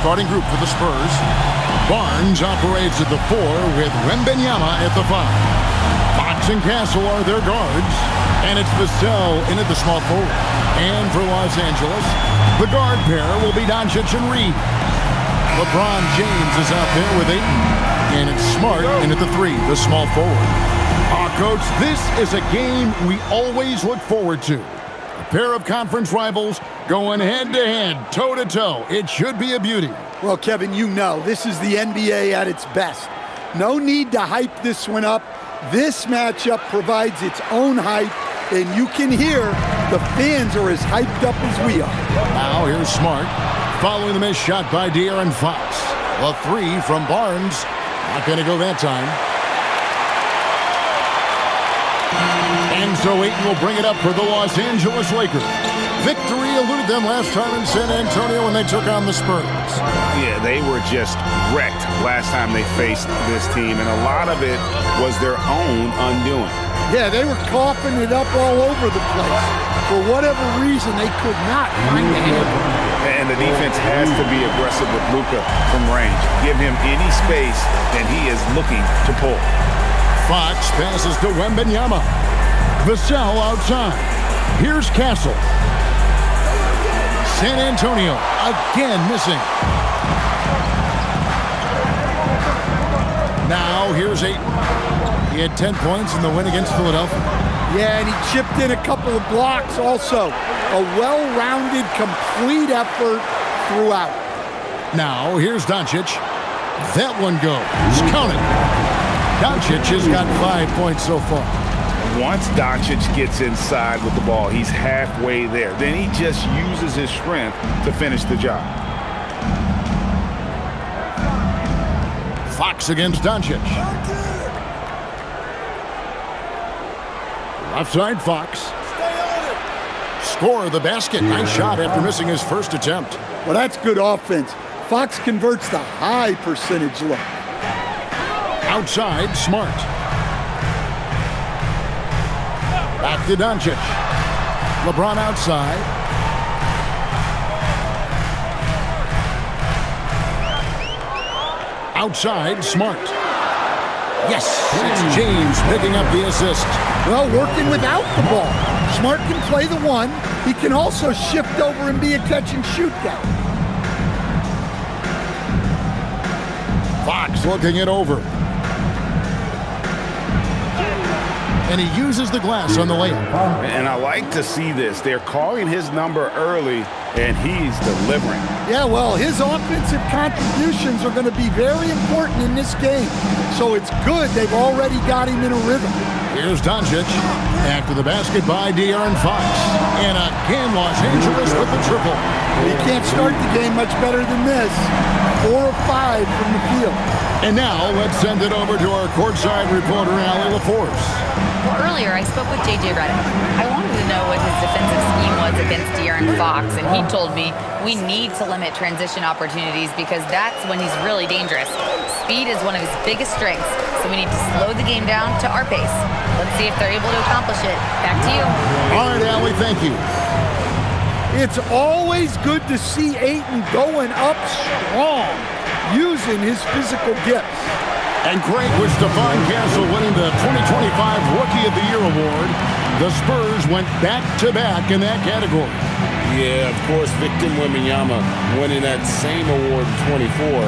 starting group for the Spurs. Barnes operates at the 4 with Wembanyama at the 5. Fox and Castle are their guards. And it's Vassell in at the small forward. And for Los Angeles, the guard pair will be Doncic and Reed. LeBron James is out there with Ayton. And it's Smart in at the 3, the small forward. Coach, this is a game we always look forward to. A pair of conference rivals going head-to-head, toe-to-toe. It should be a beauty. Well, Kevin, you know, this is the NBA at its best. No need to hype this one up. This matchup provides its own hype, and you can hear the fans are as hyped up as we are. Now here's Smart, following the missed shot by De'Aaron Fox. A 3 from Barnes. Not going to go that time. And so Ayton will bring it up for the Los Angeles Lakers. Victory eluded them last time in San Antonio when they took on the Spurs. Yeah, they were just wrecked last time they faced this team, and a lot of it was their own undoing. Yeah, they were coughing it up all over the place. For whatever reason, they could not find the handle. And the defense has to be aggressive with Luka from range. Give him any space, and he is looking to pull. Fox passes to Wembanyama. Vassell outside. Here's Castle. San Antonio again missing. Now here's Ayton. He had 10 points in the win against Philadelphia. Yeah, and he chipped in a couple of blocks also. A well-rounded, complete effort throughout. Now here's Doncic. That one goes. Count it. Doncic has got 5 points so far. Once Doncic gets inside with the ball, he's halfway there. Then he just uses his strength to finish the job. Fox against Doncic. Left side, Fox. Score the basket. Nice shot after missing his first attempt. Well, that's good offense. Fox converts the high percentage look. Outside, Smart. Back to Doncic. LeBron outside. Outside, Smart. Yes, it's James picking up the assist. Well, working without the ball. Smart can play the 1. He can also shift over and be a catch-and-shoot guy. Fox looking it over. And he uses the glass on the layup. And I like to see this. They're calling his number early, and he's delivering. Yeah, well, his offensive contributions are going to be very important in this game. So it's good they've already got him in a rhythm. Here's Doncic. After the basket by De'Aaron Fox. And again, Los Angeles with the triple. You can't start the game much better than this. 4 of 5 from the field. And now let's send it over to our courtside reporter, Allie LaForce. Well, earlier I spoke with J.J. Redick. I wanted to know what his defensive scheme was against De'Aaron Fox, and he told me we need to limit transition opportunities because that's when he's really dangerous. Speed is one of his biggest strengths, so we need to slow the game down to our pace. Let's see if they're able to accomplish it. Back to you. All right, Allie, thank you. It's always good to see Ayton going up strong, using his physical gifts. And great with Stephon Castle winning the 2025 Rookie of the Year award. The Spurs went back-to-back in that category. Yeah, of course, Victor Wembanyama winning that same award in 24.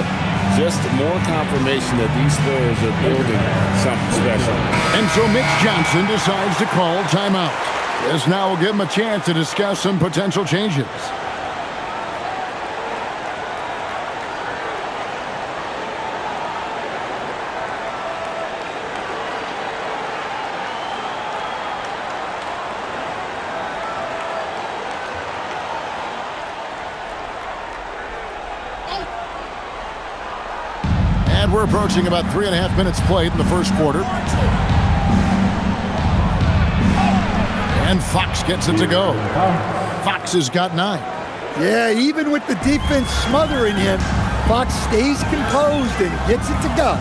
Just more confirmation that these Spurs are building something special. And so Mitch Johnson decides to call timeout. This now will give him a chance to discuss some potential changes. And we're approaching about 3.5 minutes played in the first quarter. And Fox gets it to go. Fox has got 9. Yeah, even with the defense smothering him, Fox stays composed and gets it to go.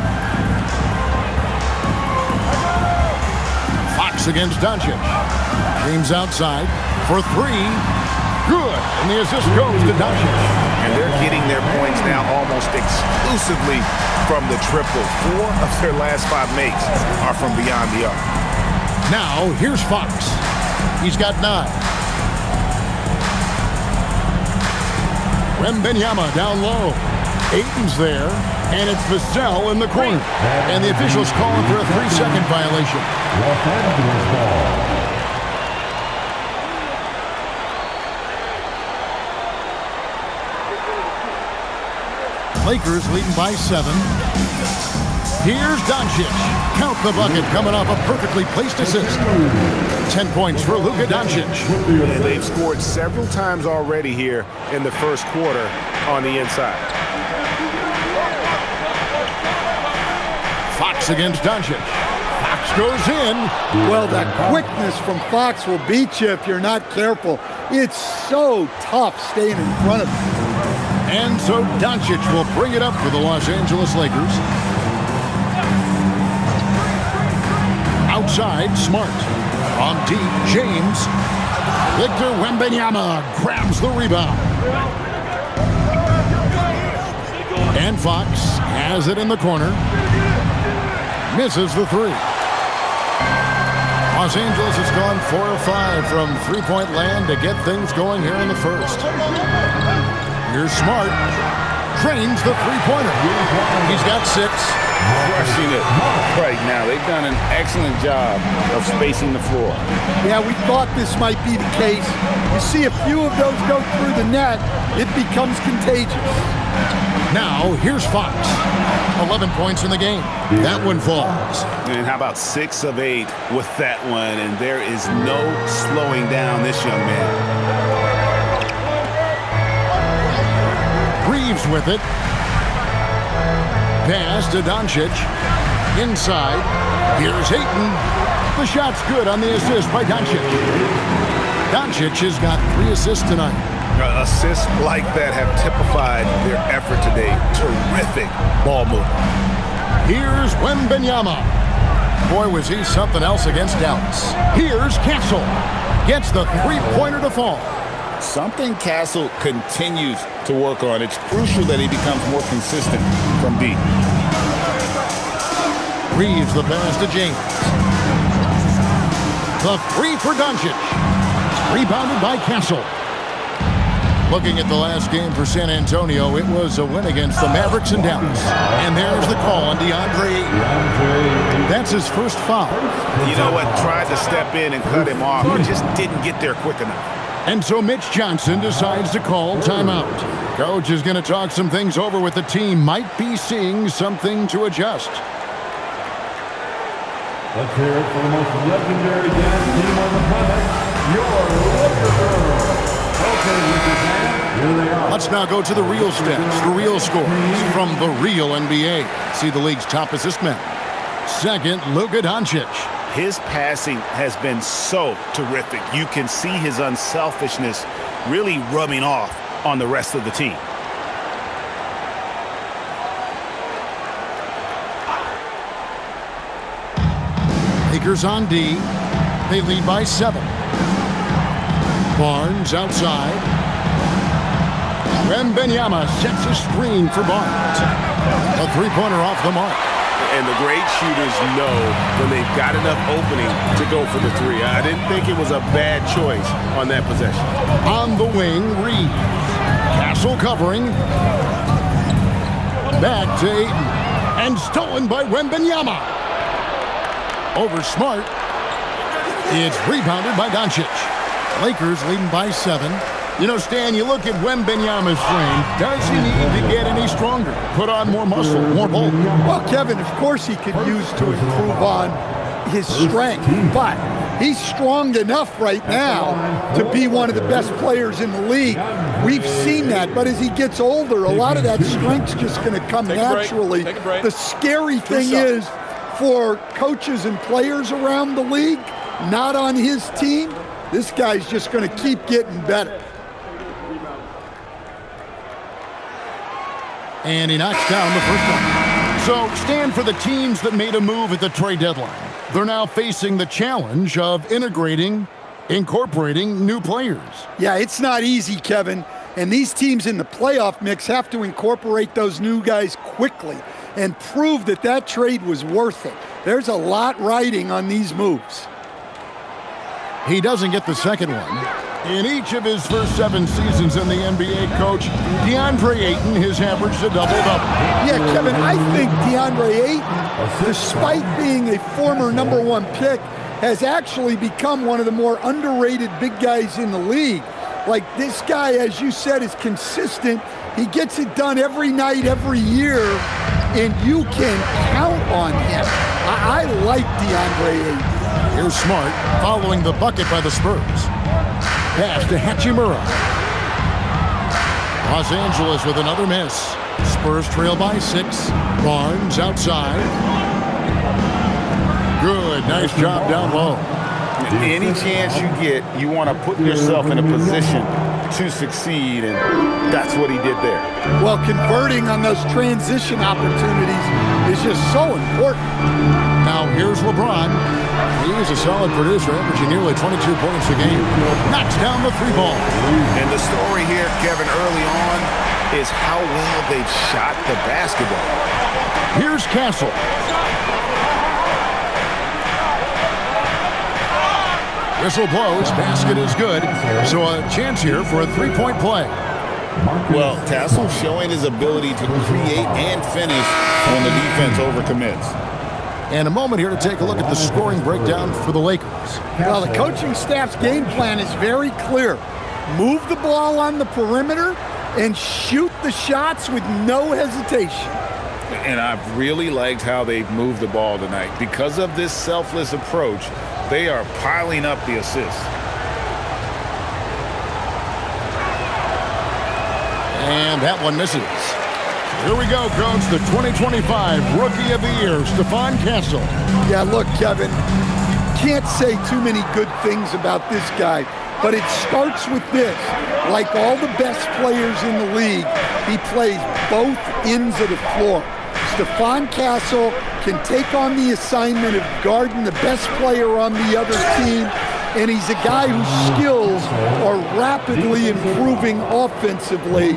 Fox against Doncic. James outside for 3. Good. And the assist goes to Doncic. And they're getting their points now almost exclusively from the triple. 4 of their last 5 makes are from beyond the arc. Now, here's Fox. He's got 9. Wembanyama down low. Ayton's there, and it's Vassell in the corner. And the officials calling for a 3-second violation. Los Angeles ball. Lakers leading by 7. Here's Doncic. Count the bucket coming off a perfectly placed assist. 10 points for Luka Doncic. And they've scored several times already here in the first quarter on the inside. Fox against Doncic. Fox goes in. Well, that quickness from Fox will beat you if you're not careful. It's so tough staying in front of him. And so Doncic will bring it up for the Los Angeles Lakers. Outside, Smart. On deep, James. Victor Wembanyama grabs the rebound. And Fox has it in the corner. Misses the 3. Los Angeles has gone 4 of 5 from three-point land to get things going here in the first. Here's Smart. Trains the three-pointer. He's got 6. Crushing it right now. They've done an excellent job of spacing the floor. Yeah, we thought this might be the case. You see a few of those go through the net, it becomes contagious. Now, here's Fox. 11 points in the game. That one falls. And how about 6 of 8 with that one? And there is no slowing down this young man. Reeves with it. Pass to Doncic. Inside. Here's Ayton. The shot's good on the assist by Doncic. Doncic has got 3 assists tonight. Assists like that have typified their effort today. Terrific ball movement. Here's Wembanyama. Boy, was he something else against Dallas. Here's Castle. Gets the three-pointer to fall. Something Castle continues to work on. It's crucial that he becomes more consistent from deep. Reeves the pass to James. The 3 for Doncic. Rebounded by Castle. Looking at the last game for San Antonio, it was a win against the Mavericks in Dallas. And there's the call on DeAndre Ayton. That's his first foul. You know what? Tried to step in and cut him off, but just didn't get there quick enough. And so Mitch Johnson decides to call timeout. Coach is going to talk some things over with the team. Might be seeing something to adjust. Let's hear it for the most legendary dance team on the planet, your Lakers. Okay, here they are. Let's now go to the real stats, the real scores from the real NBA. See the league's top assist man. Second, Luka Doncic. His passing has been so terrific. You can see his unselfishness really rubbing off on the rest of the team. Lakers on D. They lead by 7. Barnes outside. Wembanyama sets a screen for Barnes. A three-pointer off the mark. And the great shooters know when they've got enough opening to go for the 3. I didn't think it was a bad choice on that possession. On the wing, Reed. Castle covering. Back to Ayton. And stolen by Wembanyama. Over Smart. It's rebounded by Doncic. Lakers leading by 7. You know, Stan, you look at Wembanyama's frame. Does he need to get any stronger? Put on more muscle, more bulk? Well, Kevin, of course he could use to improve on his strength, but he's strong enough right now to be one of the best players in the league. We've seen that, but as he gets older, a lot of that strength's just going to come naturally. The scary thing is for coaches and players around the league, not on his team, this guy's just going to keep getting better. And he knocks down the first one. So, Stan, for the teams that made a move at the trade deadline, they're now facing the challenge of incorporating new players. Yeah, it's not easy, Kevin. And these teams in the playoff mix have to incorporate those new guys quickly and prove that that trade was worth it. There's a lot riding on these moves. He doesn't get the second one. In each of his first 7 seasons in the NBA, Coach, DeAndre Ayton has averaged a double-double. Yeah, Kevin, I think DeAndre Ayton, despite being a former #1 pick, has actually become one of the more underrated big guys in the league. Like, this guy, as you said, is consistent. He gets it done every night, every year, and you can count on him. I like DeAndre Ayton. Here's Smart following the bucket by the Spurs. Pass to Hachimura. Los Angeles with another miss. Spurs trail by 6. Barnes outside. Good, nice job down low. Any chance you get, you want to put yourself in a position to succeed, and that's what he did there. Well, converting on those transition opportunities is just so important. Now here's LeBron. He's a solid producer, averaging nearly 22 points a game. Knocks down the 3-ball. And the story here, Kevin, early on is how well they've shot the basketball. Here's Castle. Whistle blows, basket is good. So a chance here for a 3-point play. Well, Castle showing his ability to create and finish when the defense overcommits. And a moment here to take a look at the scoring breakdown for the Lakers. Well, the coaching staff's game plan is very clear. Move the ball on the perimeter and shoot the shots with no hesitation. And I've really liked how they've moved the ball tonight. Because of this selfless approach, they are piling up the assists. And that one misses. Here we go, Coach. The 2025 Rookie of the Year, Stephon Castle. Yeah, look, Kevin, can't say too many good things about this guy, but it starts with this. Like all the best players in the league, he plays both ends of the floor. Stephon Castle can take on the assignment of guarding the best player on the other team, and he's a guy whose skills are rapidly improving offensively.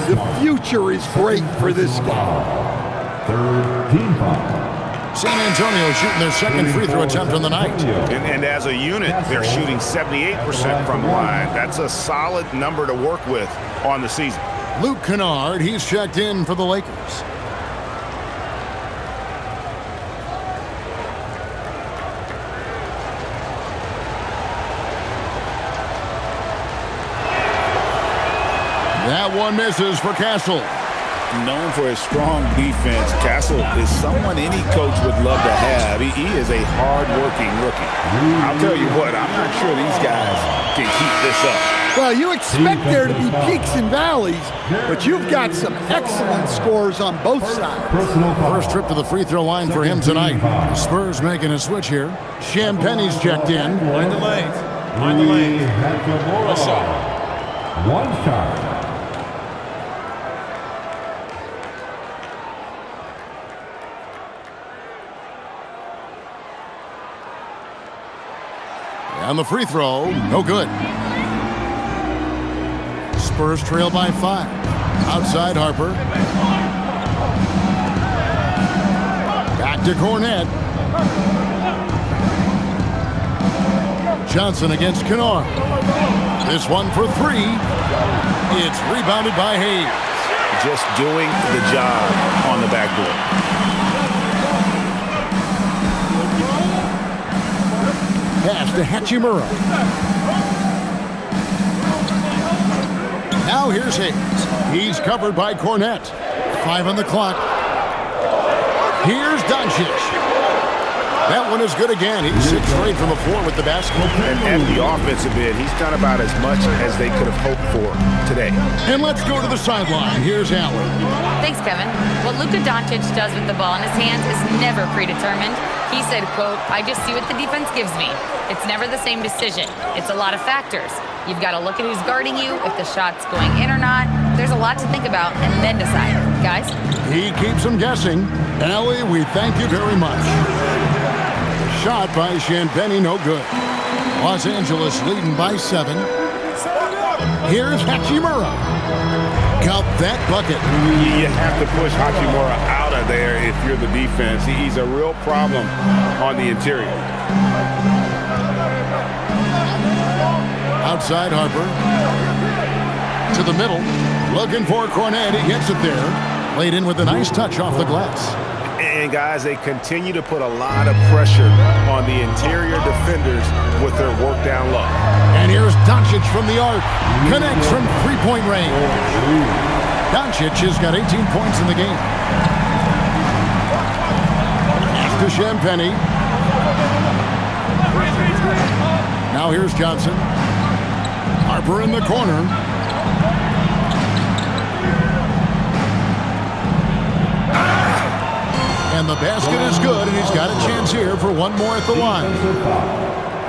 The future is great for this guy. Third team foul. San Antonio shooting their second free throw attempt on the night. And as a unit, they're shooting 78% from the line. That's a solid number to work with on the season. Luke Kennard, he's checked in for the Lakers. That one misses for Castle. Known for his strong defense, Castle is someone any coach would love to have. He is a hard-working rookie. I'll tell you what, I'm not sure these guys can keep this up. Well, you expect there to be peaks and valleys, but you've got some excellent scores on both sides. First trip to the free throw line for him tonight. The Spurs making a switch here. Champagne's checked in. Mind the lanes. Mind the lanes. One shot. One shot. On the free throw, no good. Spurs trail by 5. Outside Harper. Back to Cornet. Johnson against Kennard. This one for 3. It's rebounded by Hayes. Just doing the job on the backboard. Pass to Hachimura. Now here's Hayes. He's covered by Cornet. 5 on the clock. Here's Doncic. That one is good again. He's 6 straight from the floor with the basket. And at the offensive end, he's done about as much as they could have hoped for today. And let's go to the sideline. Here's Allen. Thanks, Kevin. What Luka Doncic does with the ball in his hands is never predetermined. He said, quote, "I just see what the defense gives me. It's never the same decision. It's a lot of factors. You've got to look at who's guarding you, if the shot's going in or not. There's a lot to think about and then decide." Guys? He keeps them guessing. Allie, we thank you very much. Shot by Champagnie, no good. Los Angeles leading by 7. Here's Hachimura. Count that bucket. You have to push Hachimura out of there if you're the defense. He's a real problem on the interior. Outside Harper. To the middle. Looking for Cornet. He gets it there. Laid in with a nice touch off the glass. And, guys, they continue to put a lot of pressure on the interior defenders with their work down low. And here's Doncic from the arc. Connects from three-point range. Doncic has got 18 points in the game. To Champagny. Now here's Johnson. Harper in the corner. And the basket is good, and he's got a chance here for one more at the line.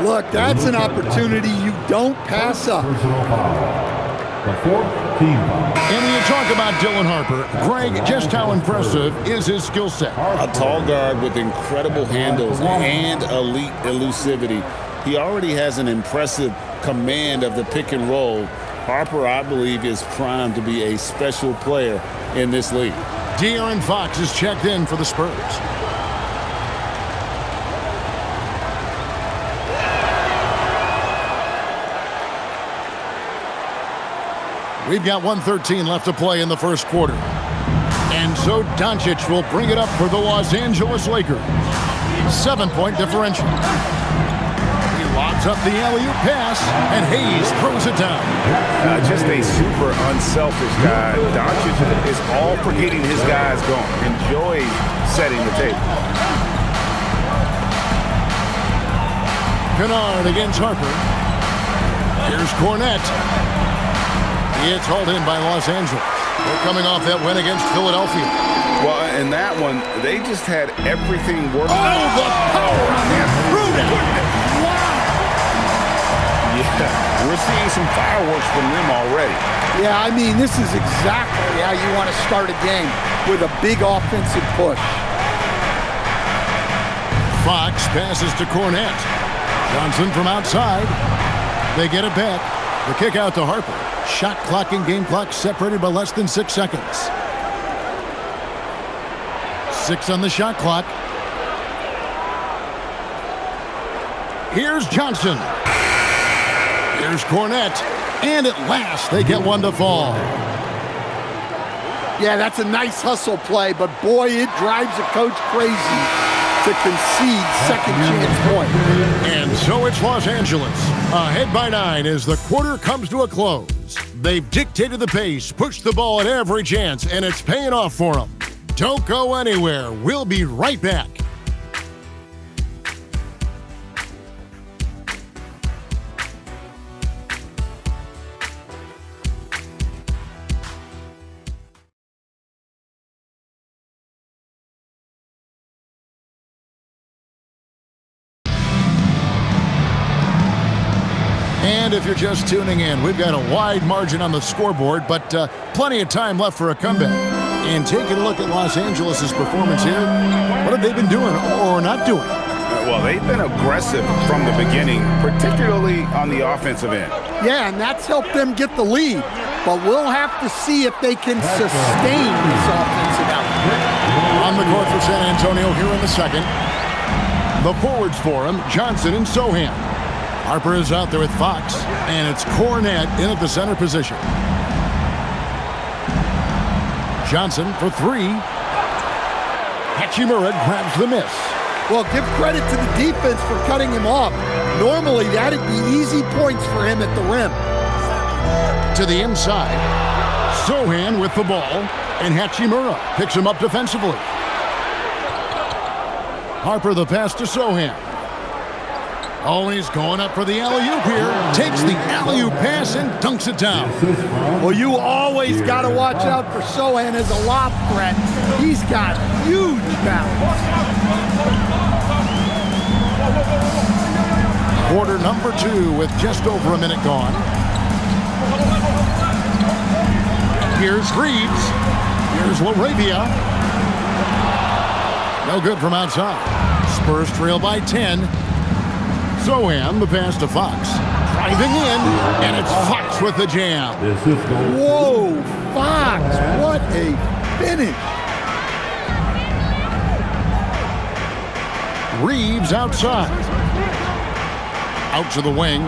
Look, that's an opportunity you don't pass up. The fourth team. And when you talk about Dylan Harper, Greg, just how impressive is his skill set? A tall guard with incredible handles and elite elusivity. He already has an impressive command of the pick and roll. Harper, I believe, is primed to be a special player in this league. De'Aaron Fox is checked in for the Spurs. We've got 1:13 left to play in the first quarter. And so Doncic will bring it up for the Los Angeles Lakers. 7-point differential. He lobs up the alley-oop pass, and Hayes throws it down. Just a super unselfish guy. Doncic is all for getting his guys going. Enjoys setting the table. Kennard against Harper. Here's Cornet. It's hauled in by Los Angeles. They're coming off that win against Philadelphia. Well, in that one, they just had everything working. Oh, the power on that through that. Wow. Yeah, we're seeing some fireworks from them already. Yeah, I mean, this is exactly how you want to start a game, with a big offensive push. Fox passes to Cornet. Johnson from outside. They get it back. The kick out to Harper. Shot clock and game clock separated by less than 6 seconds. 6 on the shot clock. Here's Johnson. Here's Cornet. And at last, they get one to fall. Yeah, that's a nice hustle play, but boy, it drives a coach crazy to concede second chance point. And so it's Los Angeles, ahead by 9 as the quarter comes to a close. They've dictated the pace, pushed the ball at every chance, and it's paying off for them. Don't go anywhere. We'll be right back. And if you're just tuning in, we've got a wide margin on the scoreboard, but plenty of time left for a comeback. And taking a look at Los Angeles' performance here, what have they been doing or not doing? Well, they've been aggressive from the beginning, particularly on the offensive end. Yeah, and that's helped them get the lead. But we'll have to see if they can sustain this offensive output. On the court for San Antonio here in the second. The forwards for him, Johnson and Sohan. Harper is out there with Fox, and it's Cornet in at the center position. Johnson for 3. Hachimura grabs the miss. Well, give credit to the defense for cutting him off. Normally, that'd be easy points for him at the rim. To the inside. Sohan with the ball, and Hachimura picks him up defensively. Harper the pass to Sohan. Oh, he's going up for the alley-oop here. Takes the alley-oop pass and dunks it down. Well, you always got to watch out for Sohan as a lob threat. He's got huge balance. Quarter number 2 with just over a minute gone. Here's Reeves. Here's LaRavia. No good from outside. Spurs trail by 10. Sohan, the pass to Fox. Driving in, and it's Fox with the jam. Whoa, Fox, what a finish. Reeves outside. Out to the wing.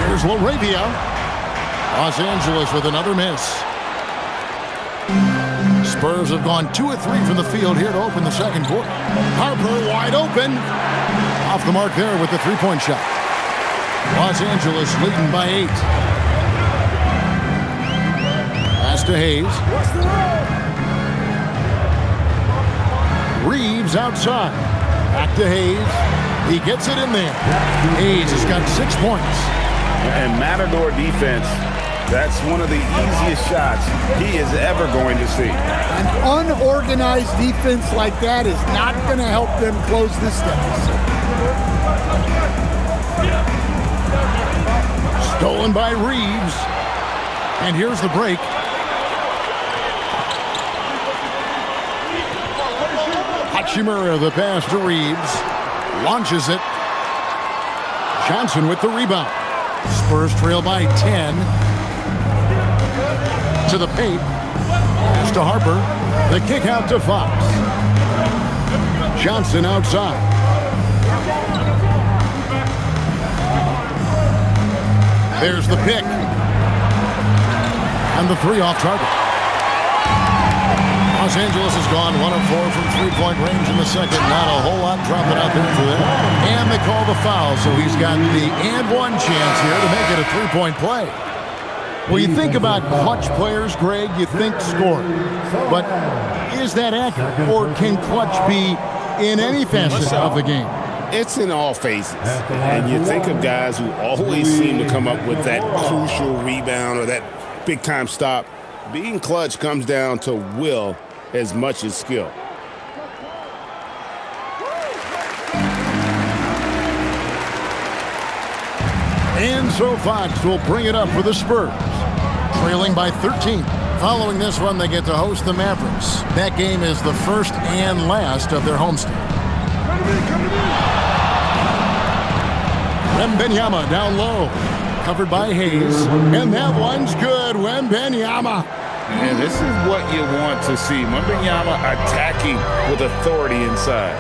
Here's Laravia. Los Angeles with another miss. Spurs have gone 2 of 3 from the field here to open the second quarter. Harper wide open. Off the mark there with the three-point shot. Los Angeles leading by 8. Pass to Hayes. Reeves outside. Back to Hayes. He gets it in there. Hayes has got 6 points. And Matador defense, that's one of the easiest shots he is ever going to see. An unorganized defense like that is not going to help them close this deficit. Stolen by Reeves. And here's the break. Hachimura, the pass to Reeves. Launches it. Johnson with the rebound. Spurs trail by 10. To the paint. Pass to Harper. The kick out to Fox. Johnson outside. There's the pick. And the 3 off target. Los Angeles has gone 1 of 4 from three-point range in the second. Not a whole lot dropping out there for them. And they call the foul, so he's got the and one chance here to make it a three-point play. When you think about clutch players, Greg, you think score. But is that accurate? Or can clutch be in any facet of the game? It's in all phases. And you think of guys who always seem to come up with that crucial rebound or that big-time stop. Being clutch comes down to will as much as skill. And so Fox will bring it up for the Spurs, trailing by 13. Following this one, they get to host the Mavericks. That game is the first and last of their homestand. Wembanyama down low, covered by Hayes, and that one's good. Wembanyama. And this is what you want to see. Wembanyama attacking with authority inside.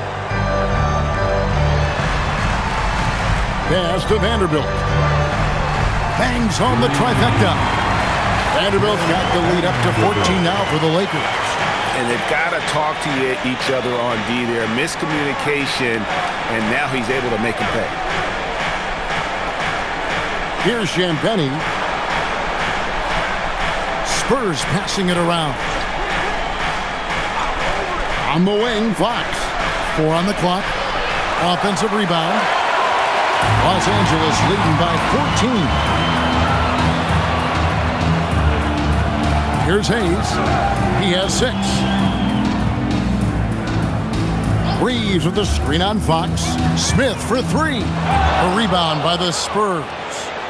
Pass to Vanderbilt. Bangs home the trifecta. Vanderbilt's got the lead up to 14 now for the Lakers. And they've got to talk to each other on D there. Miscommunication, and now he's able to make him pay. Here's Champagny. Spurs passing it around. On the wing, Fox. 4 on the clock. Offensive rebound. Los Angeles leading by 14. Here's Hayes. He has 6. Reeves with the screen on Fox. Smith for 3. A rebound by the Spurs.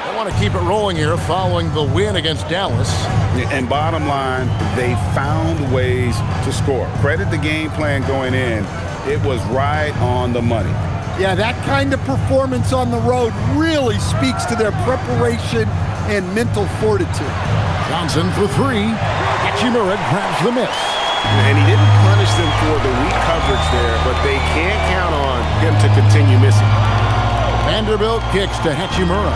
They want to keep it rolling here following the win against Dallas. And bottom line, they found ways to score. Credit the game plan going in. It was right on the money. Yeah, that kind of performance on the road really speaks to their preparation and mental fortitude. Johnson for 3. Hachimura grabs the miss. And he didn't punish them for the weak coverage there, but they can't count on him to continue missing. Vanderbilt kicks to Hachimura.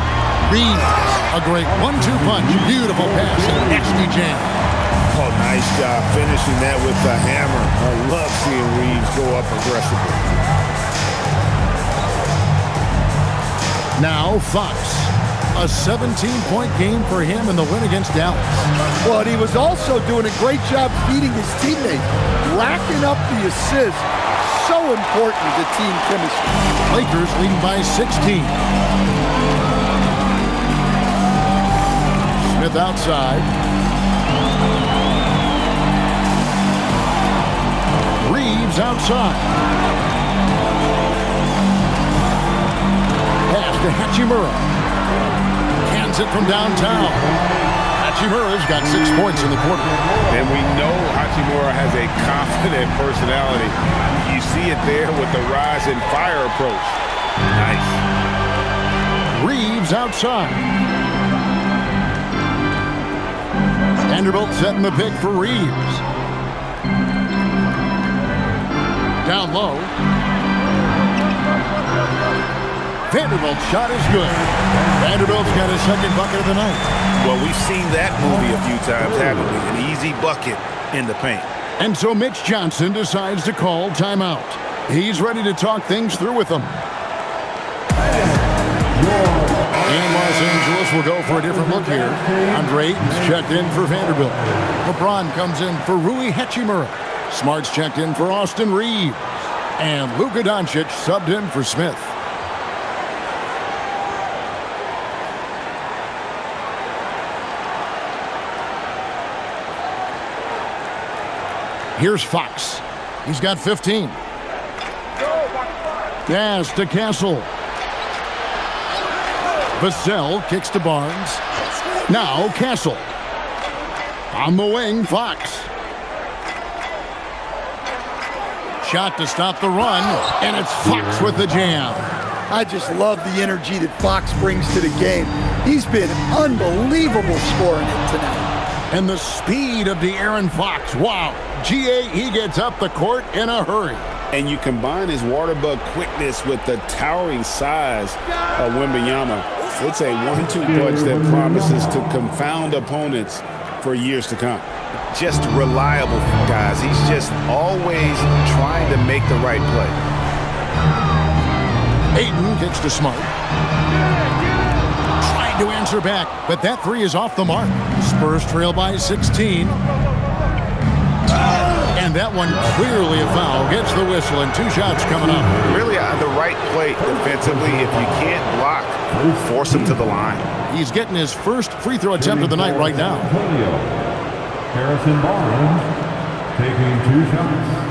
Reeves, a great 1-2 punch. Beautiful pass and a nasty jam. Oh, nice job finishing that with the hammer. I love seeing Reeves go up aggressively. Now Fox. A 17-point game for him in the win against Dallas. Well, and he was also doing a great job feeding his teammates, racking up the assists. So important to team chemistry. Lakers leading by 16. Smith outside. Reeves outside. Pass to Hachimura. Hands it from downtown. Hachimura's got 6 points in the quarter. And we know Hachimura has a confident personality. You see it there with the rise and fire approach. Nice. moves outside. Vanderbilt setting the pick for Reeves. Down low. Vanderbilt's shot is good. Vanderbilt's got his second bucket of the night. Well, we've seen that movie a few times, haven't we? An easy bucket in the paint. And so Mitch Johnson decides to call timeout. He's ready to talk things through with them. And Los Angeles will go for a different look here. Andre Ayton's checked in for Vanderbilt. LeBron comes in for Rui Hachimura. Smart's checked in for Austin Reeves. And Luka Doncic subbed in for Smith. Here's Fox. He's got 15. Pass to Castle. Vassell kicks to Barnes. Now Castle. On the wing, Fox. Shot to stop the run, and it's Fox with the jam. I just love the energy that Fox brings to the game. He's been unbelievable scoring it tonight. And the speed of De'Aaron Fox. Wow. GA, he gets up the court in a hurry. And you combine his water bug quickness with the towering size of Wembanyama. It's a 1-2 punch that promises to confound opponents for years to come. Just reliable, guys. He's just always trying to make the right play. Ayton kicks to Smart. Trying to answer back, but that three is off the mark. Spurs trail by 16. And that one clearly a foul. Gets the whistle and 2 shots coming up. Really on the right play defensively. If you can't block, force him to the line. He's getting his first free throw attempt of the night right now. Harrison Barnes taking 2 shots.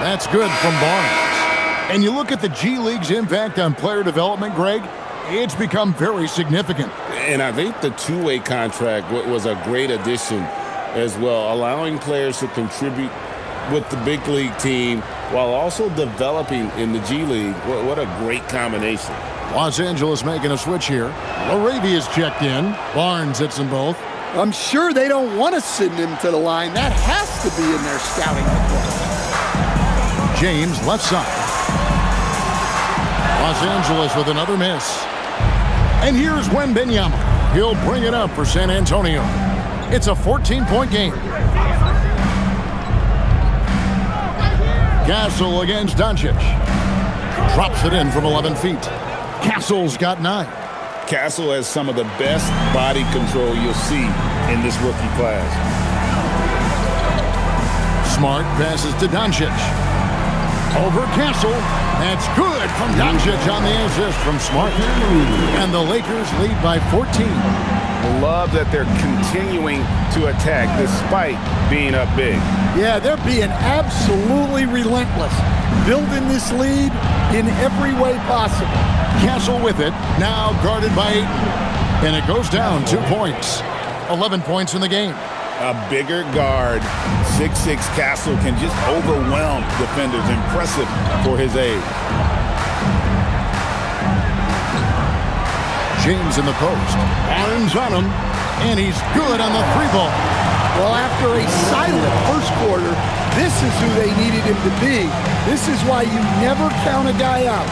That's good from Barnes. And you look at the G League's impact on player development, Greg, it's become very significant. And I think the two-way contract was a great addition as well, allowing players to contribute with the big league team while also developing in the G League. What a great combination. Los Angeles making a switch here. Laravia's checked in. Barnes hits them both. I'm sure they don't want to send him to the line. That has to be in their scouting report. James left side. Los Angeles with another miss. And here's Wembanyama. He'll bring it up for San Antonio. It's a 14-point game. Castle against Doncic. Drops it in from 11 feet. Castle's got 9. Castle has some of the best body control you'll see in this rookie class. Smart passes to Doncic. Over Castle. That's good from Doncic on the assist from Smart. And the Lakers lead by 14. Love that they're continuing to attack despite being up big. Yeah, they're being absolutely relentless, building this lead in every way possible. Castle with it, now guarded by Ayton. And it goes down 2 points. 11 points in the game. A bigger guard, 6'6" Castle can just overwhelm defenders. Impressive for his age. James in the post. Barnes on him, and he's good on the 3-ball. Well, after a silent first quarter, this is who they needed him to be. This is why you never count a guy out.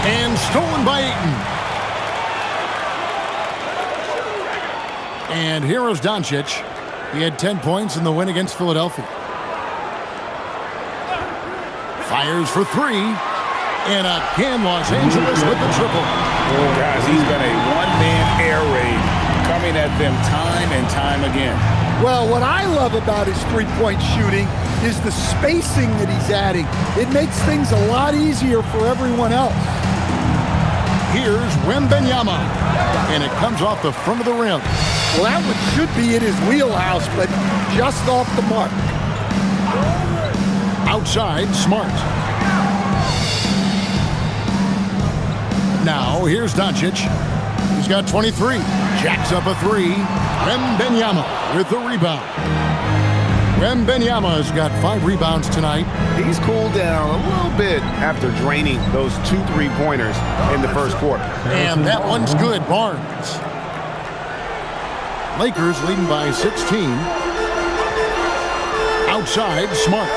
And stolen by Ayton. And here is Doncic. He had 10 points in the win against Philadelphia. Fires for 3. And again, Los Angeles with the triple. Guys, he's been a one-man air raid coming at them time and time again. Well, what I love about his three-point shooting is the spacing that he's adding. It makes things a lot easier for everyone else. Here's Wembanyama. And it comes off the front of the rim. Well, that one should be in his wheelhouse, but just off the mark. Outside, Smart. Now, here's Doncic. He's got 23. Jacks up a three. Wembanyama with the rebound. Wembanyama's got 5 rebounds tonight. He's cooled down a little bit after draining those 2 3-pointers in the first quarter. And that one's good, Barnes. Lakers leading by 16. Outside, Smart.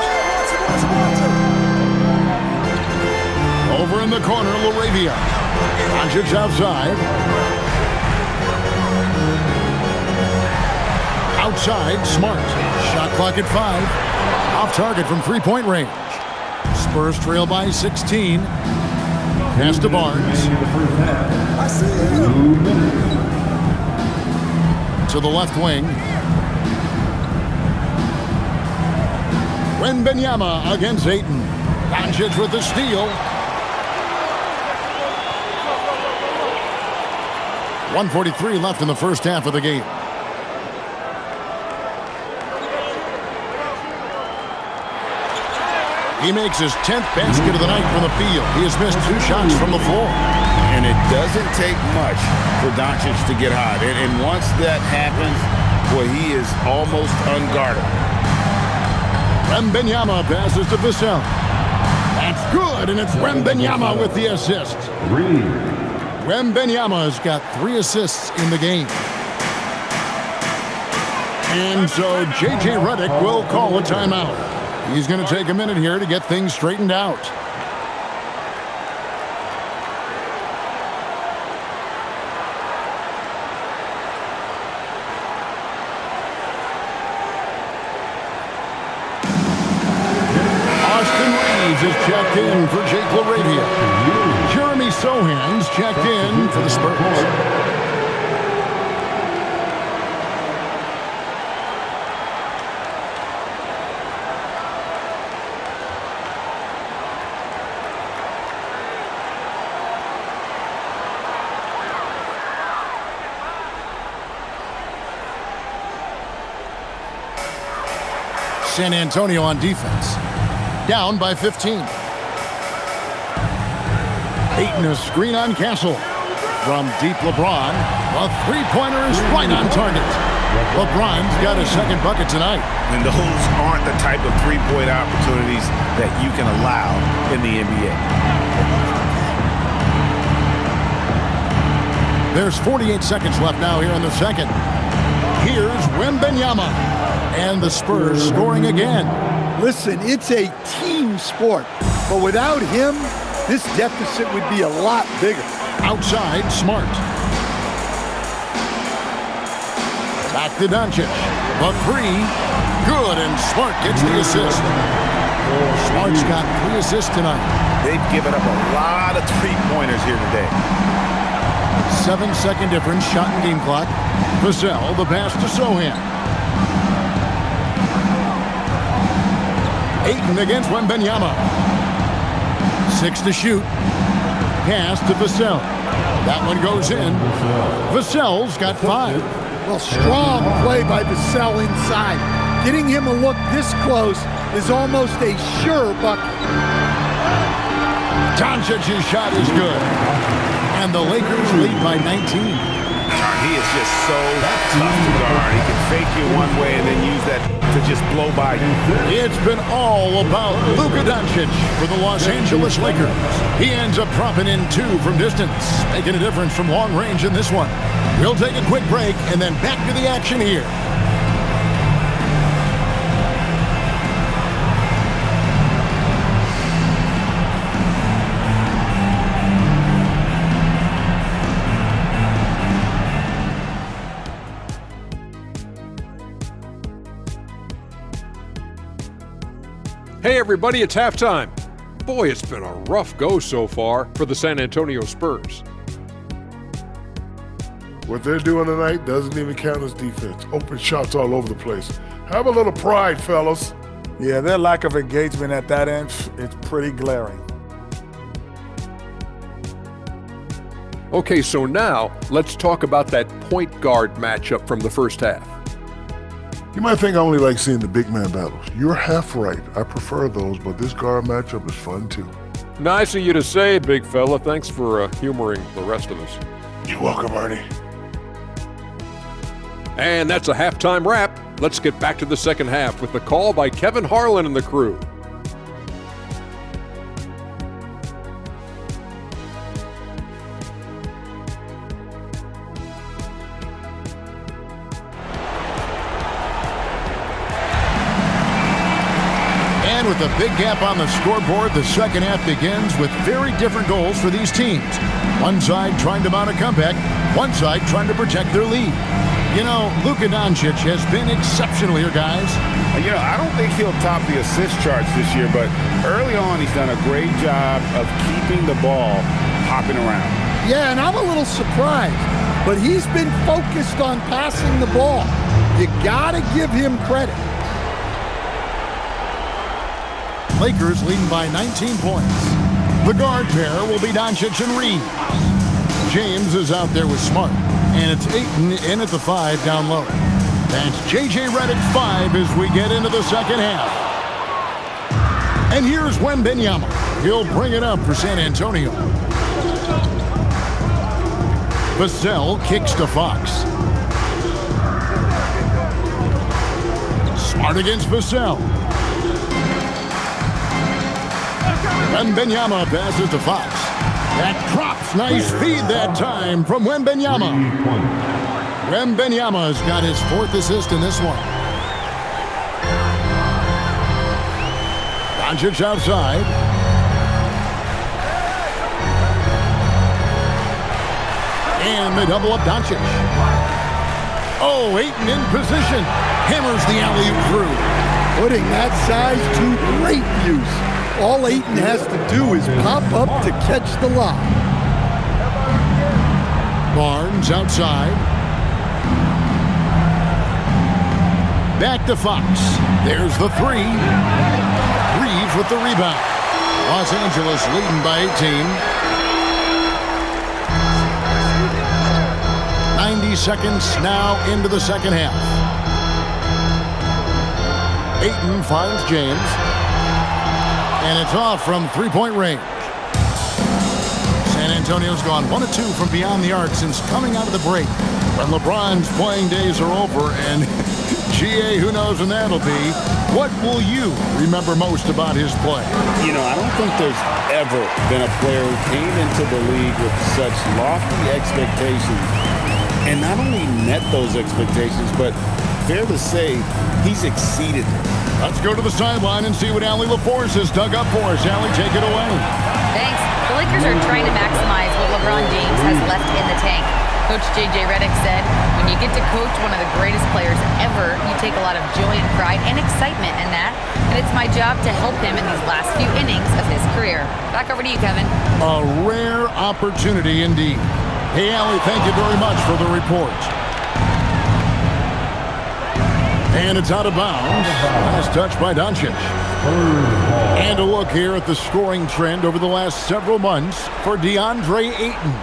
Over in the corner, LaRavia. Doncic outside. Outside, Smart. Shot clock at 5. Off target from 3-point range. Spurs trail by 16. Pass to Barnes. To the left wing. Wembanyama against Ayton. Doncic with the steal. 1:43 left in the first half of the game. He makes his 10th basket of the night from the field. He has missed 2 shots from the floor. And it doesn't take much for Doncic to get hot. And once that happens, boy, he is almost unguardable. Wembanyama passes to Vassell. That's good, and it's Wembanyama with the assist. Wembanyama's got 3 assists in the game. And so J.J. Redick will call a timeout. He's going to take a minute here to get things straightened out. Austin Reeves is checked in for Jake LaRavia. Jeremy Sohan's checked in for the Spurs. San Antonio on defense. Down by 15. Ayton a screen on Castle. From deep LeBron. A 3-pointer is right on target. LeBron's got a second bucket tonight. And those aren't the type of 3-point opportunities that you can allow in the NBA. There's 48 seconds left now here in the second. Here's Wembanyama. And the Spurs scoring again. Listen, it's a team sport, but without him, this deficit would be a lot bigger. Outside, Smart. Back to Doncic. The 3. Good, and Smart gets the assist. Smart's got 3 assists tonight. They've given up a lot of 3-pointers here today. 7-second difference, shot and game clock. Vassell, the pass to Sohan. Ayton against Wembanyama. 6 to shoot. Pass to Vassell. That one goes in. Vassell's got 5. Well, strong play by Vassell inside. Getting him a look this close is almost a sure bucket. Doncic's shot is good. And the Lakers lead by 19. He is just so tough to guard. He can fake you one way and then use that to just blow by you. It's been all about Luka Doncic for the Los Angeles Lakers. He ends up dropping in 2 from distance, making a difference from long range in this one. We'll take a quick break and then back to the action here. Hey everybody, it's halftime. Boy, it's been a rough go so far for the San Antonio Spurs. What they're doing tonight doesn't even count as defense. Open shots all over the place. Have a little pride, fellas. Yeah, their lack of engagement at that end is pretty glaring. Okay, so now let's talk about that point guard matchup from the first half. You might think I only like seeing the big man battles. You're half right. I prefer those, but this guard matchup is fun too. Nice of you to say, big fella. Thanks for humoring the rest of us. You're welcome, Ernie. And that's a halftime wrap. Let's get back to the second half with the call by Kevin Harlan and the crew. And with a big gap on the scoreboard, the second half begins with very different goals for these teams. One side trying to mount a comeback, one side trying to protect their lead. You know, Luka Doncic has been exceptional here, guys. You know, I don't think he'll top the assist charts this year, but early on he's done a great job of keeping the ball hopping around. Yeah, and I'm a little surprised, but he's been focused on passing the ball. You gotta give him credit. Lakers leading by 19 points. The guard pair will be Doncic and Reed. James is out there with Smart. And it's Ayton in at the 5 down low. That's J.J. Redick 5 as we get into the second half. And here's Wembanyama. He'll bring it up for San Antonio. Vassell kicks to Fox. Smart against Vassell. Wembanyama passes to Fox. That drops. Nice feed that time from Wembanyama. Wembanyama's got his 4th assist in this one. Doncic outside. And they double up Doncic. Oh, Ayton in position. Hammers the alley-oop through. Putting that size to great use. All Ayton has to do is pop up to catch the lob. Barnes outside. Back to Fox. There's the 3. Reeves with the rebound. Los Angeles leading by 18. 90 seconds now into the second half. Ayton finds James. And it's off from 3-point range. San Antonio's gone 1 of 2 from beyond the arc since coming out of the break. But LeBron's playing days are over, and GA, who knows when that'll be. What will you remember most about his play? You know, I don't think there's ever been a player who came into the league with such lofty expectations and not only met those expectations, but fair to say, he's exceeded them. Let's go to the sideline and see what Allie LaForce has dug up for us. Allie, take it away. Thanks. The Lakers are trying to maximize what LeBron James has left in the tank. Coach J.J. Redick said, when you get to coach one of the greatest players ever, you take a lot of joy and pride and excitement in that. And it's my job to help him in these last few innings of his career. Back over to you, Kevin. A rare opportunity indeed. Hey, Allie, thank you very much for the report. And it's out of bounds. Last touch by Doncic. And a look here at the scoring trend over the last several months for DeAndre Ayton.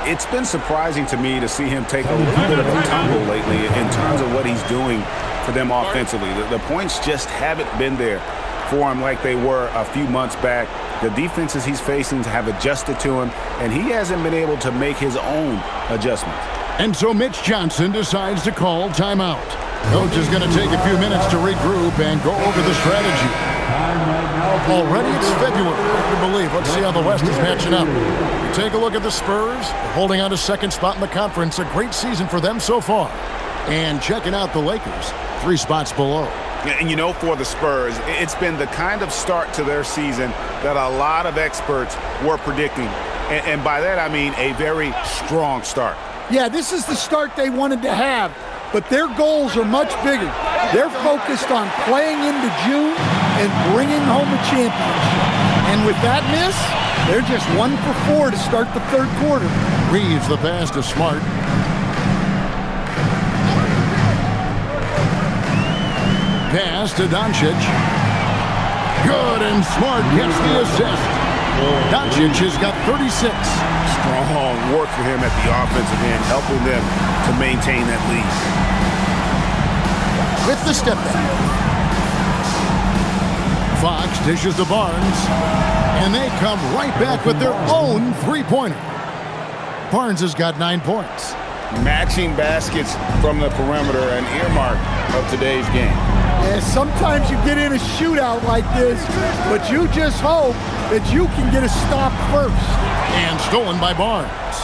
It's been surprising to me to see him take a little bit of a tumble lately in terms of what he's doing for them offensively. The points just haven't been there for him like they were a few months back. The defenses he's facing have adjusted to him, and he hasn't been able to make his own adjustments. And so Mitch Johnson decides to call timeout. Coach is going to take a few minutes to regroup and go over the strategy. Already it's February. Hard to believe. Let's see how the West is matching up. You take a look at the Spurs, holding on to second spot in the conference. A great season for them so far. And checking out the Lakers, 3 spots below. And you know, for the Spurs, it's been the kind of start to their season that a lot of experts were predicting. And by that, I mean a very strong start. Yeah, this is the start they wanted to have, but their goals are much bigger. They're focused on playing into June and bringing home a championship. And with that miss, they're just 1 for 4 to start the third quarter. Reeves the pass to Smart. Pass to Doncic. Good, and Smart gets the assist. Doncic has got 36. Strong work for him at the offensive end, helping them to maintain that lead. with the step back. Fox dishes to Barnes, and they come right back with their own three-pointer. Barnes has got 9 points. Matching baskets from the perimeter, an earmark of today's game. Yeah, sometimes you get in a shootout like this, but you just hope that you can get a stop first. And stolen by Barnes.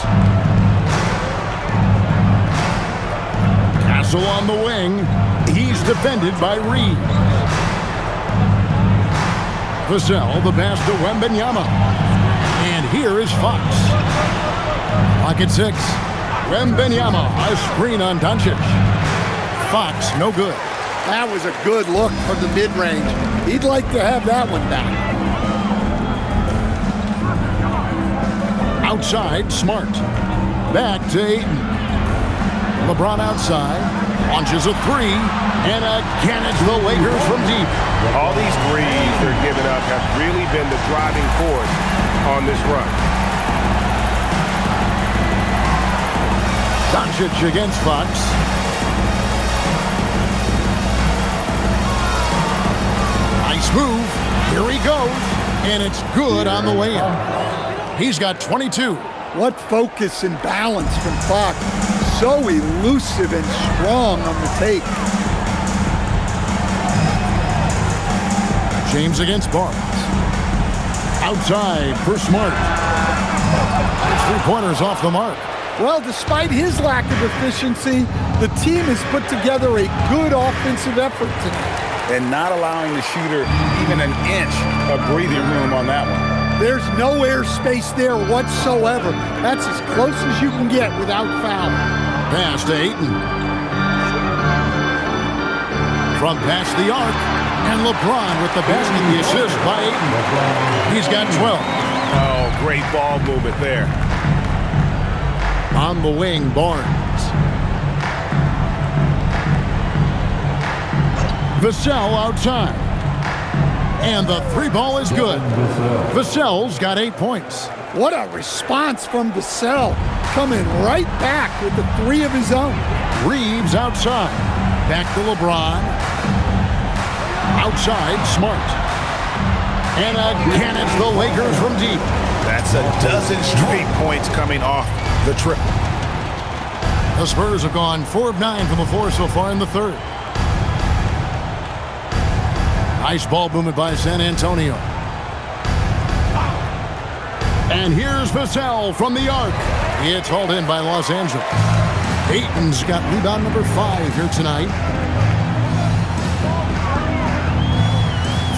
Castle on the wing. He's defended by Reed. Vassell, the pass to Wembanyama. And here is Fox. Lock at 6. Wembanyama, a screen on Doncic. Fox, no good. That was a good look from the mid-range. He'd like to have that one back. Outside, Smart. Back to Ayton. LeBron outside. Launches a 3. And again, it's the Lakers from deep. All these threes they're giving up have really been the driving force on this run. Doncic against Fox. Nice move. Here he goes. And it's good on the way in. He's got 22. What focus and balance from Fox. So elusive and strong on the take. James against Barnes. Outside for Smart. His three-pointers off the mark. Well, despite his lack of efficiency, the team has put together a good offensive effort tonight. And not allowing the shooter even an inch of breathing room on that one. There's no airspace there whatsoever. That's as close as you can get without foul. Pass to Ayton. From past the arc. And LeBron with the basket, the assist by Ayton. He's got 12. Oh, great ball movement there. On the wing, Barnes. Vassell outside. And the three ball is good. Vassell's got 8 points. What a response from Vassell. Coming right back with the 3 of his own. Reeves outside. Back to LeBron. Outside, Smart. And again, it's the Lakers from deep. That's a dozen straight points coming off the triple. The Spurs have gone 4 of 9 from the floor so far in the third. Nice ball movement by San Antonio. And here's Vassell from the arc. It's hauled in by Los Angeles. Ayton's got rebound number 5 here tonight.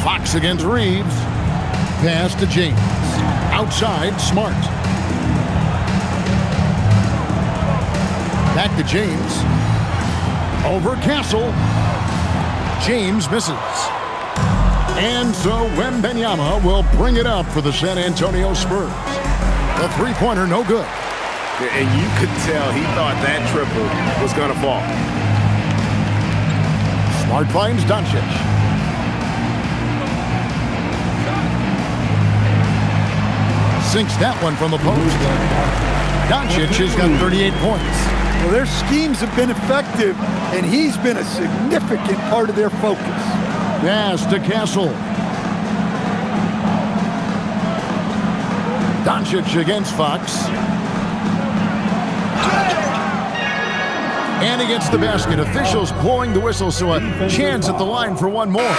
Fox against Reeves. Pass to James. Outside, Smart. Back to James. Over Castle. James misses. And so Wembanyama will bring it up for the San Antonio Spurs. The three-pointer, no good. And you could tell he thought that triple was going to fall. Smart finds Doncic. Sinks that one from the post. Doncic has got 38 points. Well, their schemes have been effective, and he's been a significant part of their focus. Pass to Castle. Doncic against Fox. And against the basket. Officials blowing the whistle, so a chance at the line for one more.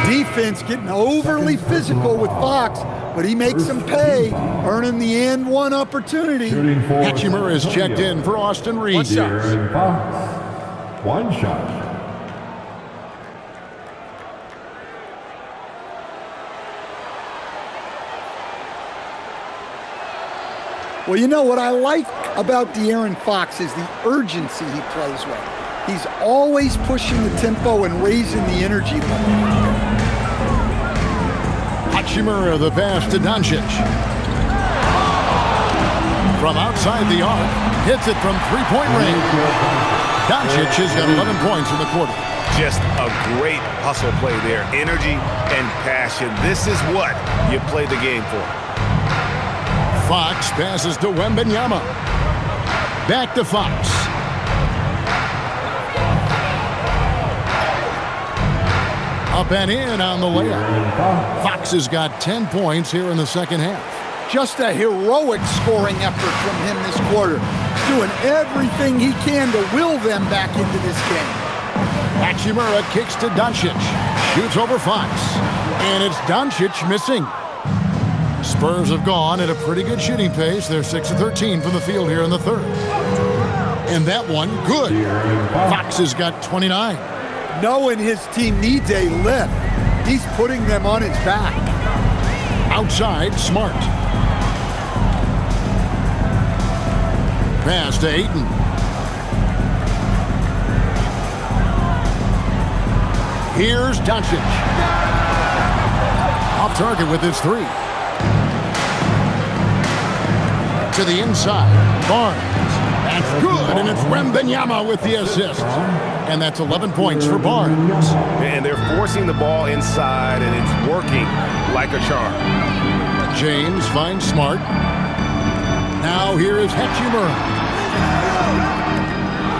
Defense getting overly physical with Fox, but he makes them pay, earning the and one opportunity. Hachimura is checked in for Austin Reed. One shot. Well, you know what I like about De'Aaron Fox is the urgency he plays with. He's always pushing the tempo and raising the energy level. Hachimura, the pass to Doncic. From outside the arc, hits it from three-point range. Doncic has got 11 points in the quarter. Just a great hustle play there. Energy and passion. This is what you play the game for. Fox passes to Wembanyama. Back to Fox. Up and in on the layup. Fox has got 10 points here in the second half. Just a heroic scoring effort from him this quarter. Doing everything he can to will them back into this game. Hachimura kicks to Doncic. Shoots over Fox. And it's Doncic missing. Spurs have gone at a pretty good shooting pace. They're 6 of 13 from the field here in the third. And that one, good. Fox has got 29. Knowing his team needs a lift, he's putting them on his back. Outside, Smart. Pass to Ayton. Here's Doncic. Off target with his three. To the inside. Barnes. That's good, and it's Wembanyama with the assist. And that's 11 points for Barnes. And they're forcing the ball inside, and it's working like a charm. James finds Smart. Now here is Hachimura.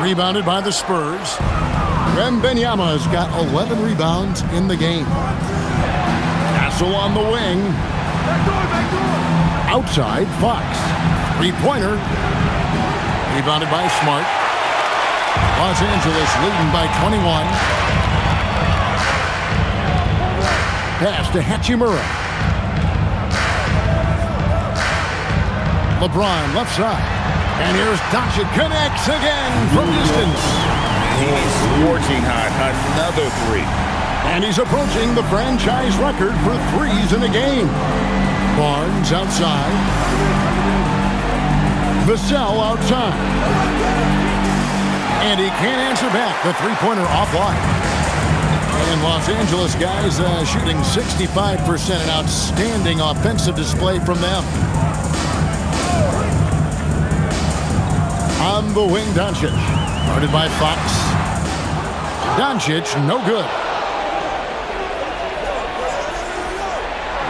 Rebounded by the Spurs. Wembanyama has got 11 rebounds in the game. Castle on the wing. Outside, Fox. Three-pointer. Rebounded by Smart. Los Angeles leading by 21. Pass to Hachimura. LeBron left side. And here's Doncic, connects again from distance. He's scorching hot. Another three. And he's approaching the franchise record for threes in a game. Barnes outside. Vassell outside. And he can't answer back. The three-pointer offline. And Los Angeles guys shooting 65%. An outstanding offensive display from them. On the wing, Doncic. Guarded by Fox. Doncic, no good.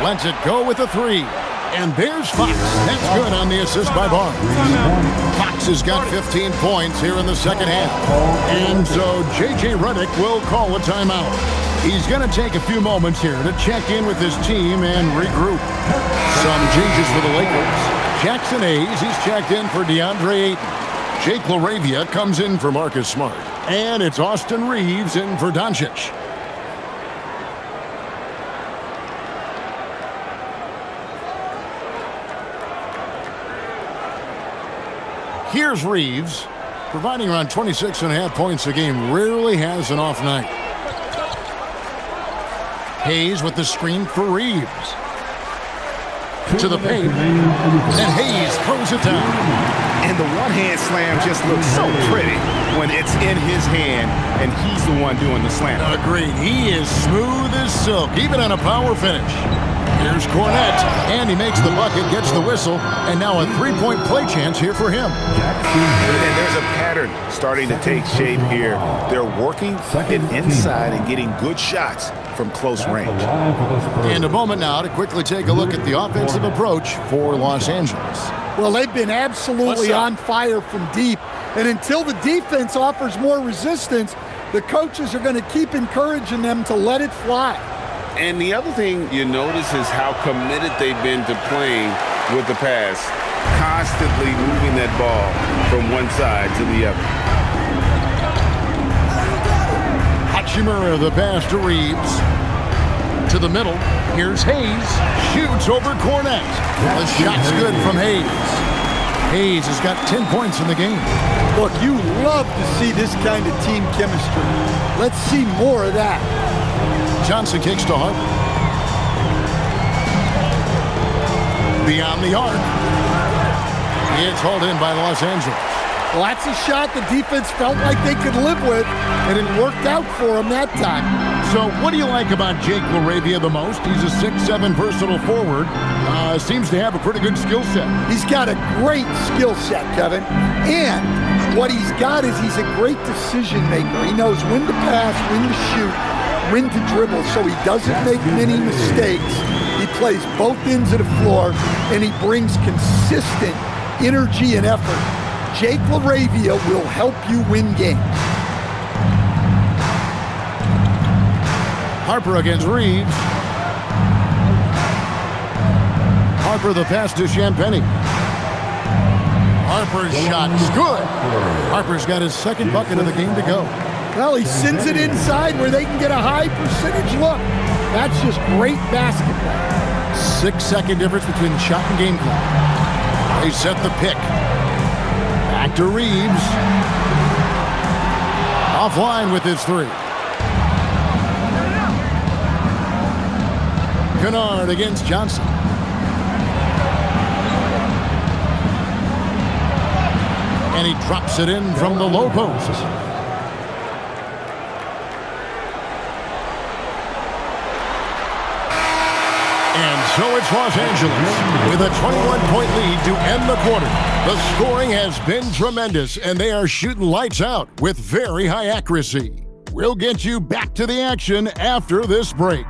Lets it go with a three. And there's Fox. That's good on the assist by Barnes. Fox has got 15 points here in the second half. And so J.J. Redick will call a timeout. He's going to take a few moments here to check in with his team and regroup. Some changes for the Lakers. Jackson Hayes, he's checked in for DeAndre Ayton. Jake LaRavia comes in for Marcus Smart. And it's Austin Reeves in for Doncic. Here's Reeves, providing around 26.5 points a game. Rarely has an off night. Hayes with the screen for Reeves. To the paint. And Hayes throws it down. And the one-hand slam just looks so pretty when it's in his hand and he's the one doing the slam. Agreed. He is smooth as silk, even on a power finish. Here's Cornette, and he makes the bucket, gets the whistle, and now a three-point play chance here for him. And there's a pattern starting to take shape here. They're working it inside and getting good shots from close range. And a moment now to quickly take a look at the offensive approach for Los Angeles. Well, they've been absolutely on fire from deep. And until the defense offers more resistance, the coaches are going to keep encouraging them to let it fly. And the other thing you notice is how committed they've been to playing with the pass, constantly moving that ball from one side to the other. Hachimura, the pass to Reeves. To the middle. Here's Hayes. Shoots over Cornette. The shot's good from Hayes. Hayes has got 10 points in the game. Look, you love to see this kind of team chemistry. Let's see more of that. Johnson kicks to Hart. Beyond the arc. It's hauled in by Los Angeles. Well, that's a shot the defense felt like they could live with, and it worked out for them that time. So what do you like about Jake LaRavia the most? He's a 6'7" versatile forward. Seems to have a pretty good skill set. He's got a great skill set, Kevin. And what he's got is he's a great decision maker. He knows when to pass, when to shoot, when to dribble, so he doesn't make many mistakes. He plays both ends of the floor, and he brings consistent energy and effort. Jake LaRavia will help you win games. Harper against Reeves. Harper the pass to Champagnie. Harper's shot is good. Harper's got his second bucket of the game to go. Well, he sends it inside where they can get a high percentage look. That's just great basketball. 6-second difference between shot and game clock. They set the pick. Back to Reeves. Offline with his three. Kennard against Johnson. And he drops it in from the low post. And so it's Los Angeles with a 21-point lead to end the quarter. The scoring has been tremendous, and they are shooting lights out with very high accuracy. We'll get you back to the action after this break.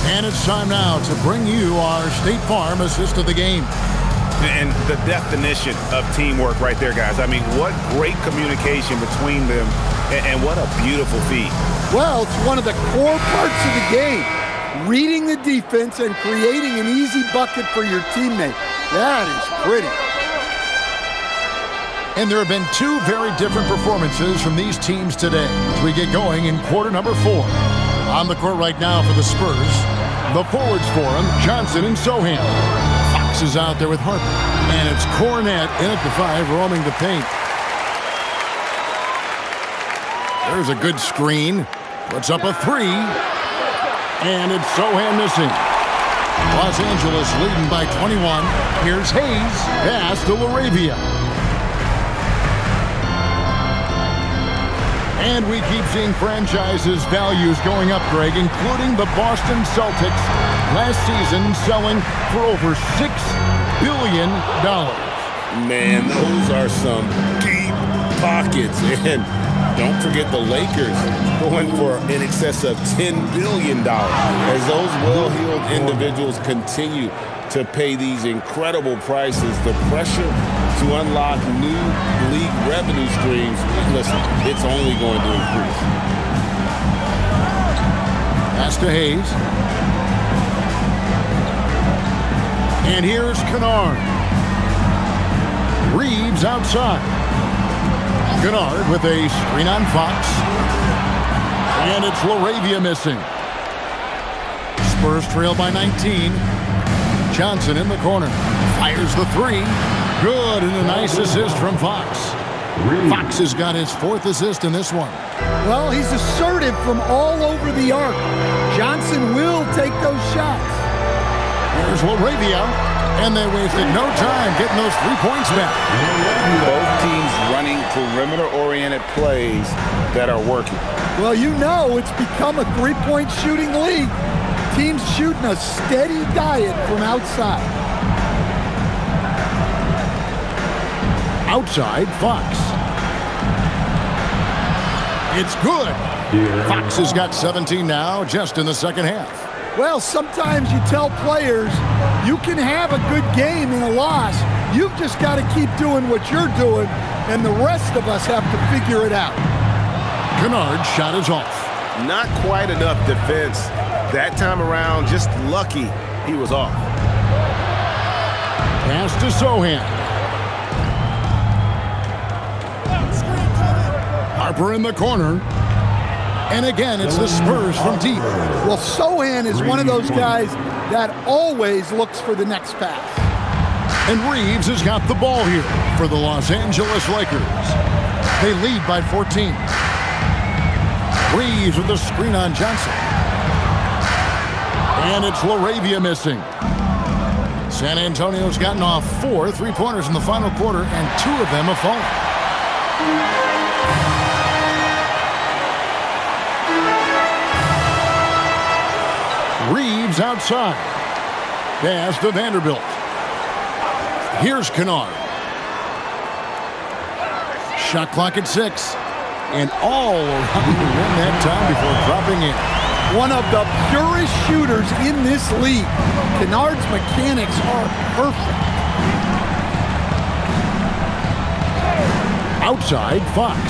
And it's time now to bring you our State Farm assist of the game. And the definition of teamwork right there, guys. I mean, what great communication between them, and what a beautiful feat. Well, it's one of the core parts of the game. Reading the defense and creating an easy bucket for your teammate. That is pretty. And there have been two very different performances from these teams today as we get going in quarter number 4. On the court right now for the Spurs, the forwards for him, Johnson and Sohan. Fox is out there with Harper. And it's Cornette in at the 5, roaming the paint. There's a good screen. Puts up a 3. And it's Sohan missing. Los Angeles leading by 21. Here's Hayes. Pass to LaRavia. And we keep seeing franchises' values going up, Greg, including the Boston Celtics last season selling for over $6 billion. Man, those are some deep pockets. And don't forget the Lakers going for in excess of $10 billion as those well-heeled individuals continue to pay these incredible prices. The pressure to unlock new league revenue streams, listen, it's only going to increase. Pass to Hayes. And here's Kennard. Reeves outside. Kennard with a screen on Fox. And it's LaRavia missing. Spurs trail by 19. Johnson in the corner. Fires the 3. Good, and a nice assist from Fox. Fox has got his 4th assist in this one. Well, he's assertive from all over the arc. Johnson will take those shots. Here's LaRavia, and they wasted no time getting those 3 points back. Both teams running perimeter-oriented plays that are working. Well, you know it's become a three-point shooting league. Teams shooting a steady diet from outside. Outside, Fox. It's good. Fox has got 17 now, just in the second half. Well, sometimes you tell players you can have a good game in a loss. You've just got to keep doing what you're doing, and the rest of us have to figure it out. Kennard's shot is off. Not quite enough defense. That time around, just lucky he was off. Pass to Sohan. Harper in the corner. And again, it's the Spurs from deep. Well, Sohan is one of those guys that always looks for the next pass. And Reeves has got the ball here for the Los Angeles Lakers. They lead by 14. Reeves with the screen on Johnson. And it's LaRavia missing. San Antonio's gotten off 4 3-pointers in the final quarter, and 2 of them have fallen. Reeves outside. Pass to Vanderbilt. Here's Kennard. Shot clock at 6. and all around the rim that time before dropping in. One of the purest shooters in this league. Kennard's mechanics are perfect. Outside, Fox.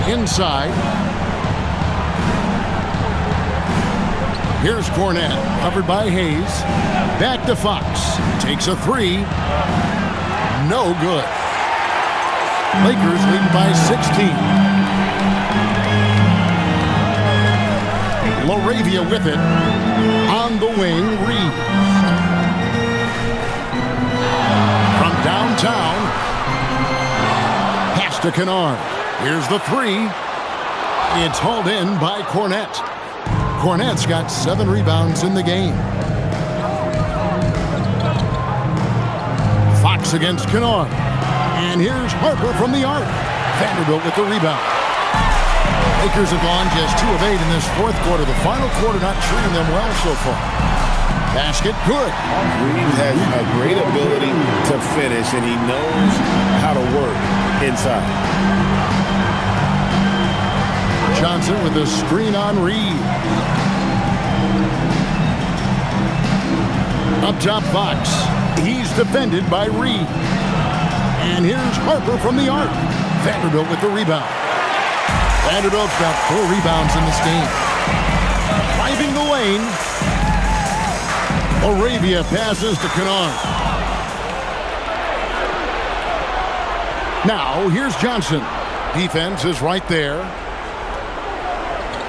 Inside. Here's Cornette, covered by Hayes. Back to Fox. Takes a three. No good. Lakers lead by 16. LaRavia with it. On the wing, Reed. From downtown. Pass to Kennard. Here's the three. It's hauled in by Cornette. Cornette's got 7 rebounds in the game. Fox against Kennard. And here's Harper from the arc. Vanderbilt with the rebound. Lakers have gone just 2 of 8 in this fourth quarter. The final quarter not treating them well so far. Basket good. Reed has a great ability to finish, and he knows how to work inside. Johnson with a screen on Reed. Up top, Fox. He's defended by Reed. And here's Harper from the arc. Vanderbilt with the rebound. Vanderbilt's got 4 rebounds in this game. Driving the lane. LaRavia passes to Kennard. Now, here's Johnson. Defense is right there.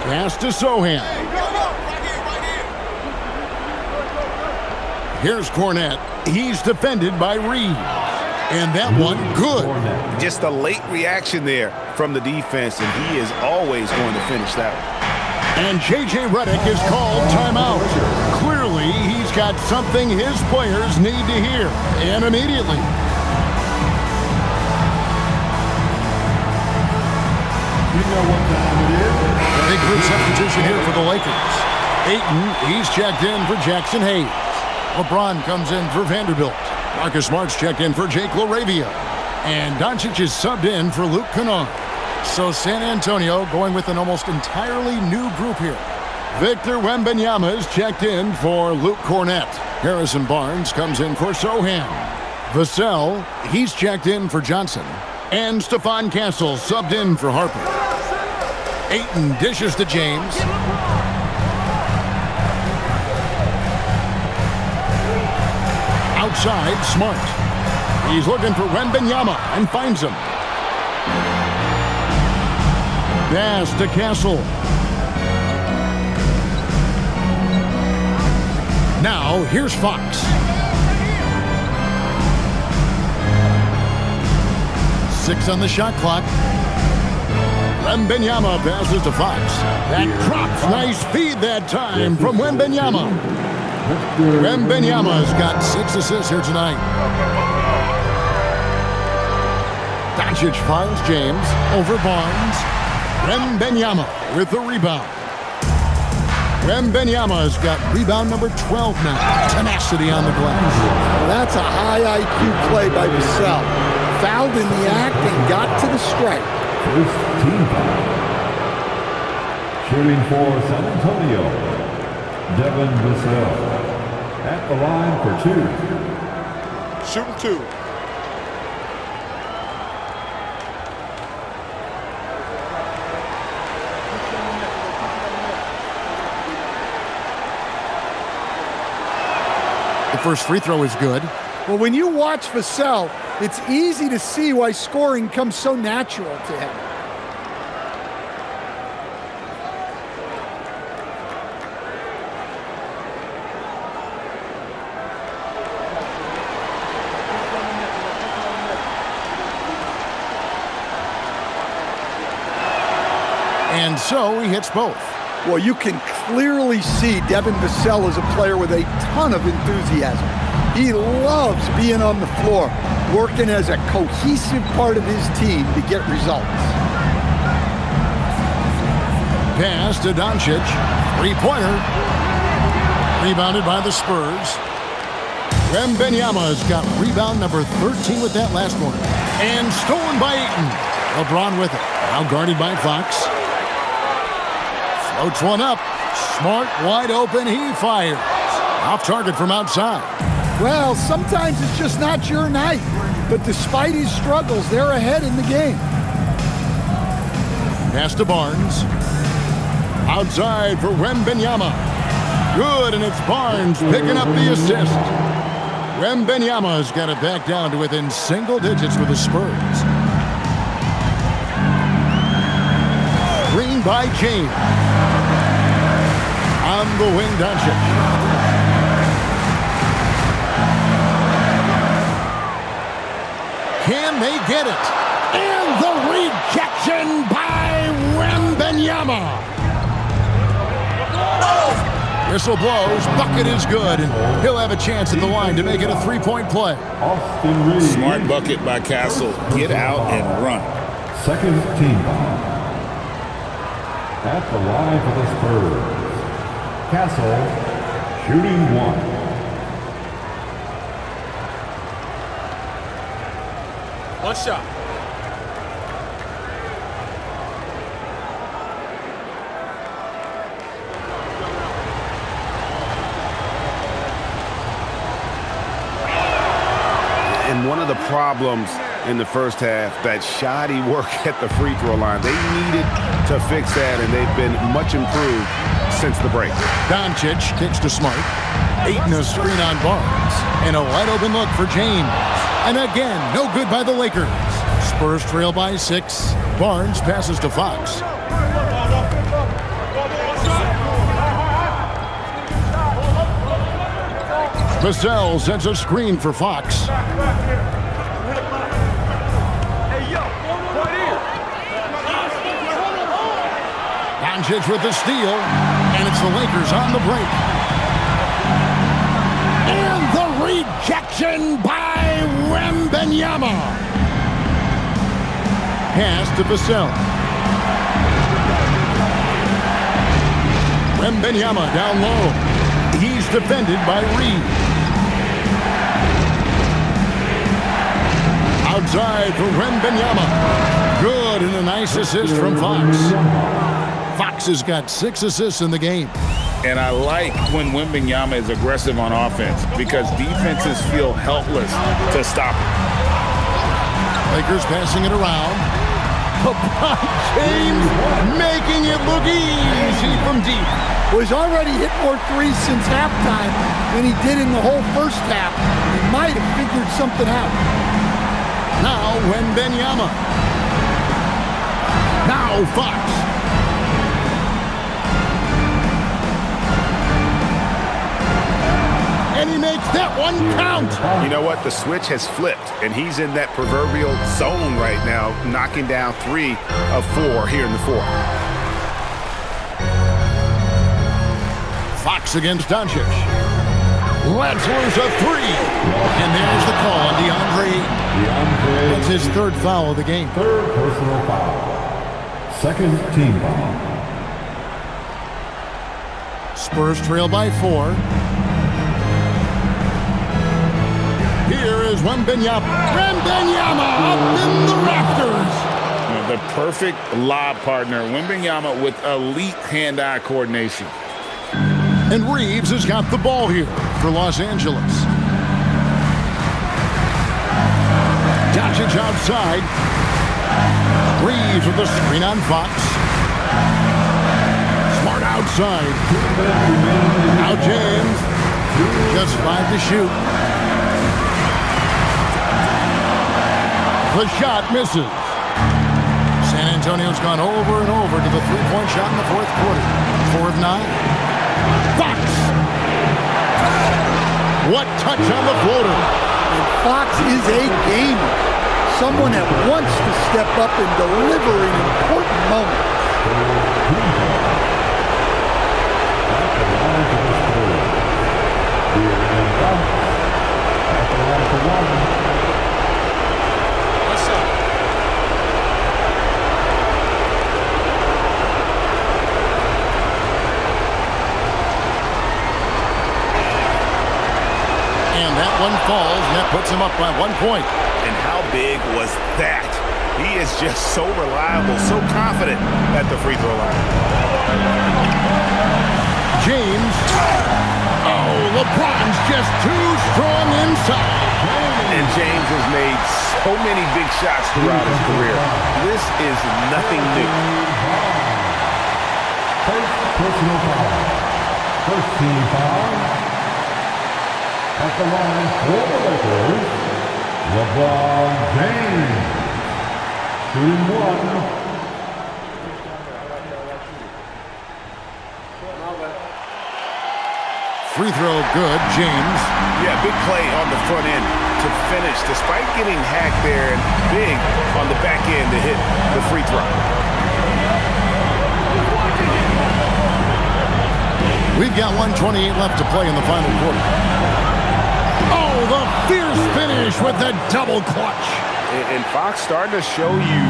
Pass to Sohan. Here's Cornette. He's defended by Reed. And that one, good. Just a late reaction there from the defense, and he is always going to finish that one. And J.J. Redick is called timeout. Clearly, he's got something his players need to hear, and immediately. You know what time it is. Big group substitution here for the Lakers. Ayton, he's checked in for Jackson Hayes. LeBron comes in for Vanderbilt. Marcus Smart's checked in for Jake LaRavia. And Doncic is subbed in for Luke Kennard. So San Antonio going with an almost entirely new group here. Victor Wembanyama is checked in for Luke Cornette. Harrison Barnes comes in for Sohan. Vassell, he's checked in for Johnson. And Stephon Castle subbed in for Harper. Ayton dishes to James. Outside, Smart. He's looking for Wembanyama and finds him. Pass to Castle. Now, here's Fox. Six on the shot clock. Wembanyama passes to Fox. That drops. Nice feed that time from Wembanyama. Wembanyama's got 6 assists here tonight. Doncic finds James over Barnes. Wembanyama with the rebound. Wembanyama's got rebound number 12 now. Tenacity on the glass. Well, that's a high IQ play by Vassell. Fouled in the act and got to the strike. First team foul. Shooting for San Antonio, Devin Vassell. At the line for 2. Shooting 2. The first free throw is good. Well, when you watch Vassell, it's easy to see why scoring comes so natural to him. And so he hits both. Well, you can clearly see Devin Vassell is a player with a ton of enthusiasm. He loves being on the floor, working as a cohesive part of his team to get results. Pass to Doncic. Three-pointer. Rebounded by the Spurs. Wembanyama's got rebound number 13 with that last one. And stolen by Ayton. LeBron with it. Now guarded by Fox. Floats one up. Smart, wide open. He fires. Off target from outside. Well, sometimes it's just not your night. But despite his struggles, they're ahead in the game. Pass to Barnes. Outside for Wembanyama. Good, and it's Barnes picking up the assist. Wembanyama's got it back down to within single digits for the Spurs. Green by James. On the wing, Doncic. Can they get it? And the rejection by Wembanyama. Whistle blows, bucket is good, and he'll have a chance at the line to make it a three-point play. Smart bucket by Castle. Get out and run. Second team foul. At the line for the Spurs. Castle shooting one. One shot. And one of the problems in the first half, that shoddy work at the free throw line. They needed to fix that, and they've been much improved since the break. Doncic kicks to Smart. Aiton a screen on Barnes. And a wide open look for James. And again, no good by the Lakers. Spurs trail by 6. Barnes passes to Fox. Vassell sends a screen for Fox. Doncic with the steal, and it's the Lakers on the break. And the rejection by Wembanyama. Pass to Vassell. Wembanyama down low. He's defended by Reed. Outside for Wembanyama. Good, and a nice assist from Fox. Fox has got 6 assists in the game. And I like when Wembanyama is aggressive on offense because defenses feel helpless to stop him. Lakers passing it around. LeBron James making it look easy from deep. Was already hit more threes since halftime than he did in the whole first half. He might have figured something out. Now Wembanyama. Now Fox. And he makes that one count. You know what? The switch has flipped, and he's in that proverbial zone right now, knocking down 3 of 4 here in the fourth. Fox against Doncic. Lets loose a 3. And there's the call on DeAndre. That's his 3rd foul of the game. 3rd personal foul. 2nd team foul. Spurs trail by 4. Here is Wembanyama. Wembanyama up in the rafters. The perfect lob partner. Wembanyama with elite hand-eye coordination. And Reeves has got the ball here for Los Angeles. Doncic outside. Reeves with the screen on Fox. Smart outside. Now James. Just 5 to shoot. The shot misses. San Antonio's gone over and over to the three-point shot in the 4th quarter. 4 of 9. Fox. What touch on the floater. And Fox is a gamer. Someone that wants to step up and deliver in important moments. And that one falls, and that puts him up by 1 point. And how big was that? He is just so reliable, so confident at the free throw line. James. Oh, LeBron's just too strong inside. And James has made so many big shots throughout his career. This is nothing new. First personal foul. First team foul. At the line for the Lakers, LeBron James. Shooting one. Free throw good, James. Yeah, big play on the front end to finish, despite getting hacked there, and big on the back end to hit the free throw. We've got 1:28 left to play in the final quarter. Oh, the fierce finish with the double clutch. And Fox starting to show you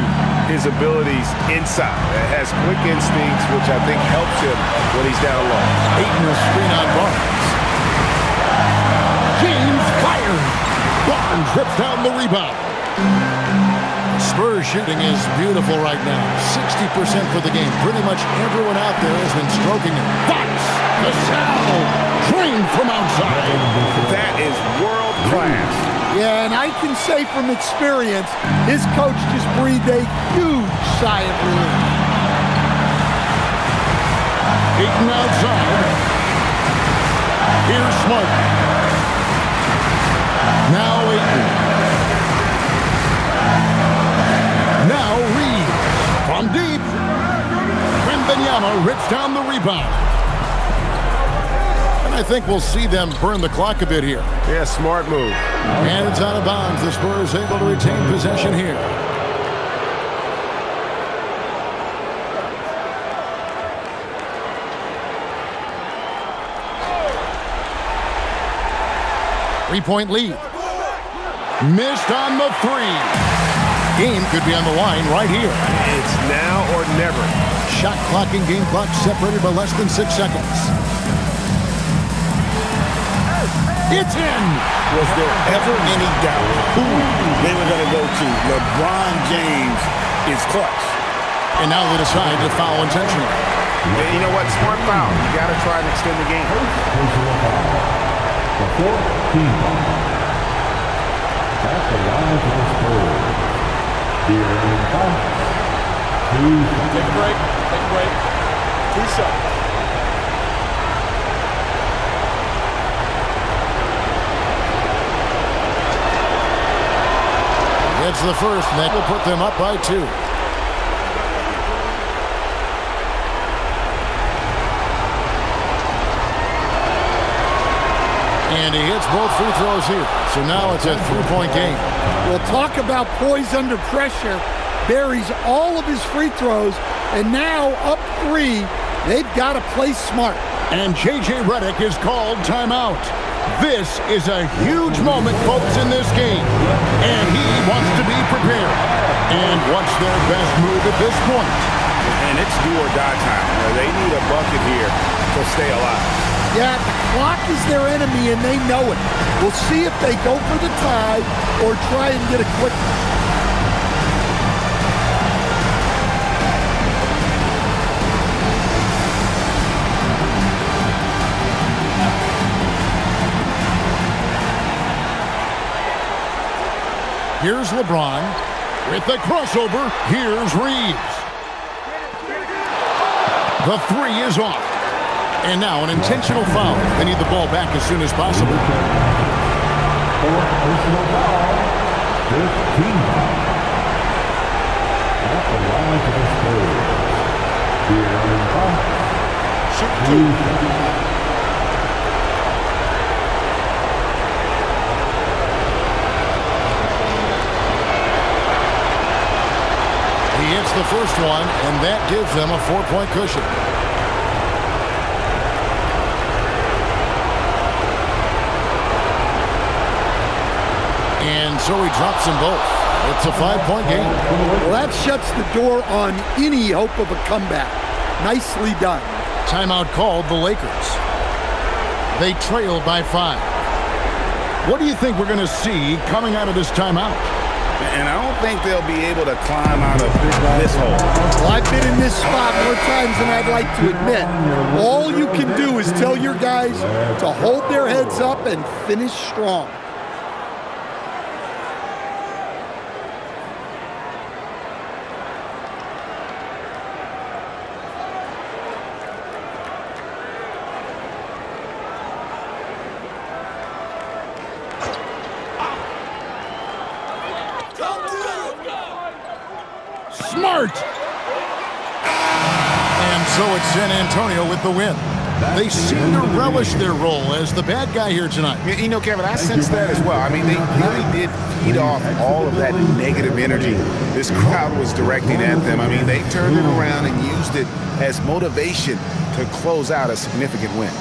his abilities inside. Has quick instincts, which I think helps him when he's down low. Aiton a screen on Barnes. James fired. Barnes rips down the rebound. Spurs shooting is beautiful right now. 60% for the game. Pretty much everyone out there has been stroking it. Fox, the Sal, drained from outside. That is world class. Yeah, and I can say from experience, his coach just breathed a huge sigh of relief. Aiton outside. Here's Smart. Now Aiton. Now Reed. From deep. Wembanyama rips down the rebound. I think we'll see them burn the clock a bit here. Yeah, smart move. And it's out of bounds. The Spurs able to retain possession here. Three-point lead. Missed on the three. Game could be on the line right here. It's now or never. Shot clock and game clock separated by less than 6 seconds. It's in! Was there ever any doubt who they were going to go to? LeBron James is clutch. And now they decide to foul intentionally. And you know what? Smart foul. You got to try and extend the game. The fourth team foul. At the line for the Spurs. De'Aaron Fox. Take a break. Take a break. 2 shots. It's the first, and that will put them up by 2. And he hits both free throws here. So now it's a 3-point game. Well, talk about poise under pressure. Buries all of his free throws, and now up 3. They've got to play smart. And J.J. Redick is called timeout. This is a huge moment, folks, in this game. And he wants to be prepared. And what's their best move at this point? And it's do or die time. They need a bucket here to stay alive. Yeah, the clock is their enemy, and they know it. We'll see if they go for the tie or try and get a quick one. Here's LeBron with the crossover. Here's Reeves. The 3 is off. And now an intentional foul. They need the ball back as soon as possible. Fourth personal foul. 15 foul. At the line for the Spurs. De'Aaron Fox. Shoot 2. He hits the first one, and that gives them a 4-point cushion. And so he drops them both. It's a 5-point game. Well, that shuts the door on any hope of a comeback. Nicely done. Timeout called the Lakers. They trail by 5. What do you think we're going to see coming out of this timeout? And I don't think they'll be able to climb out of this hole. Well, I've been in this spot more times than I'd like to admit. All you can do is tell your guys to hold their heads up and finish strong. Smart! And so it's San Antonio with the win. They seem to relish their role as the bad guy here tonight. You know, Kevin, I sense that as well. I mean, they really did feed off all of that negative energy this crowd was directing at them. I mean, they turned it around and used it as motivation to close out a significant win.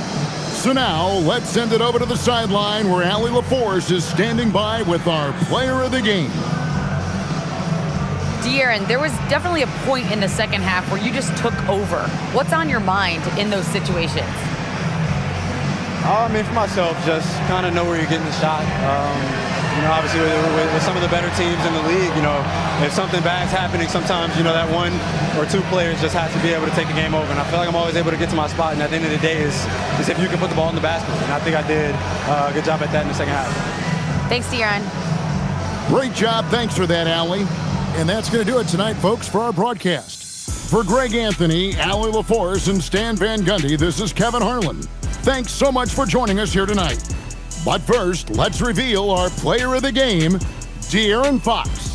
So now, let's send it over to the sideline where Allie LaForce is standing by with our player of the game. De'Aaron, there was definitely a point in the second half where you just took over. What's on your mind in those situations? I mean, for myself, just kind of know where you're getting the shot. You know, obviously with some of the better teams in the league, you know, if something bad's happening, sometimes, you know, that one or two players just have to be able to take the game over. And I feel like I'm always able to get to my spot. And at the end of the day is if you can put the ball in the basket. And I think I did a good job at that in the second half. Thanks, De'Aaron. Great job. Thanks for that, Allie. And that's going to do it tonight, folks, for our broadcast. For Greg Anthony, Allie LaForce, and Stan Van Gundy, this is Kevin Harlan. Thanks so much for joining us here tonight. But first, let's reveal our player of the game, De'Aaron Fox.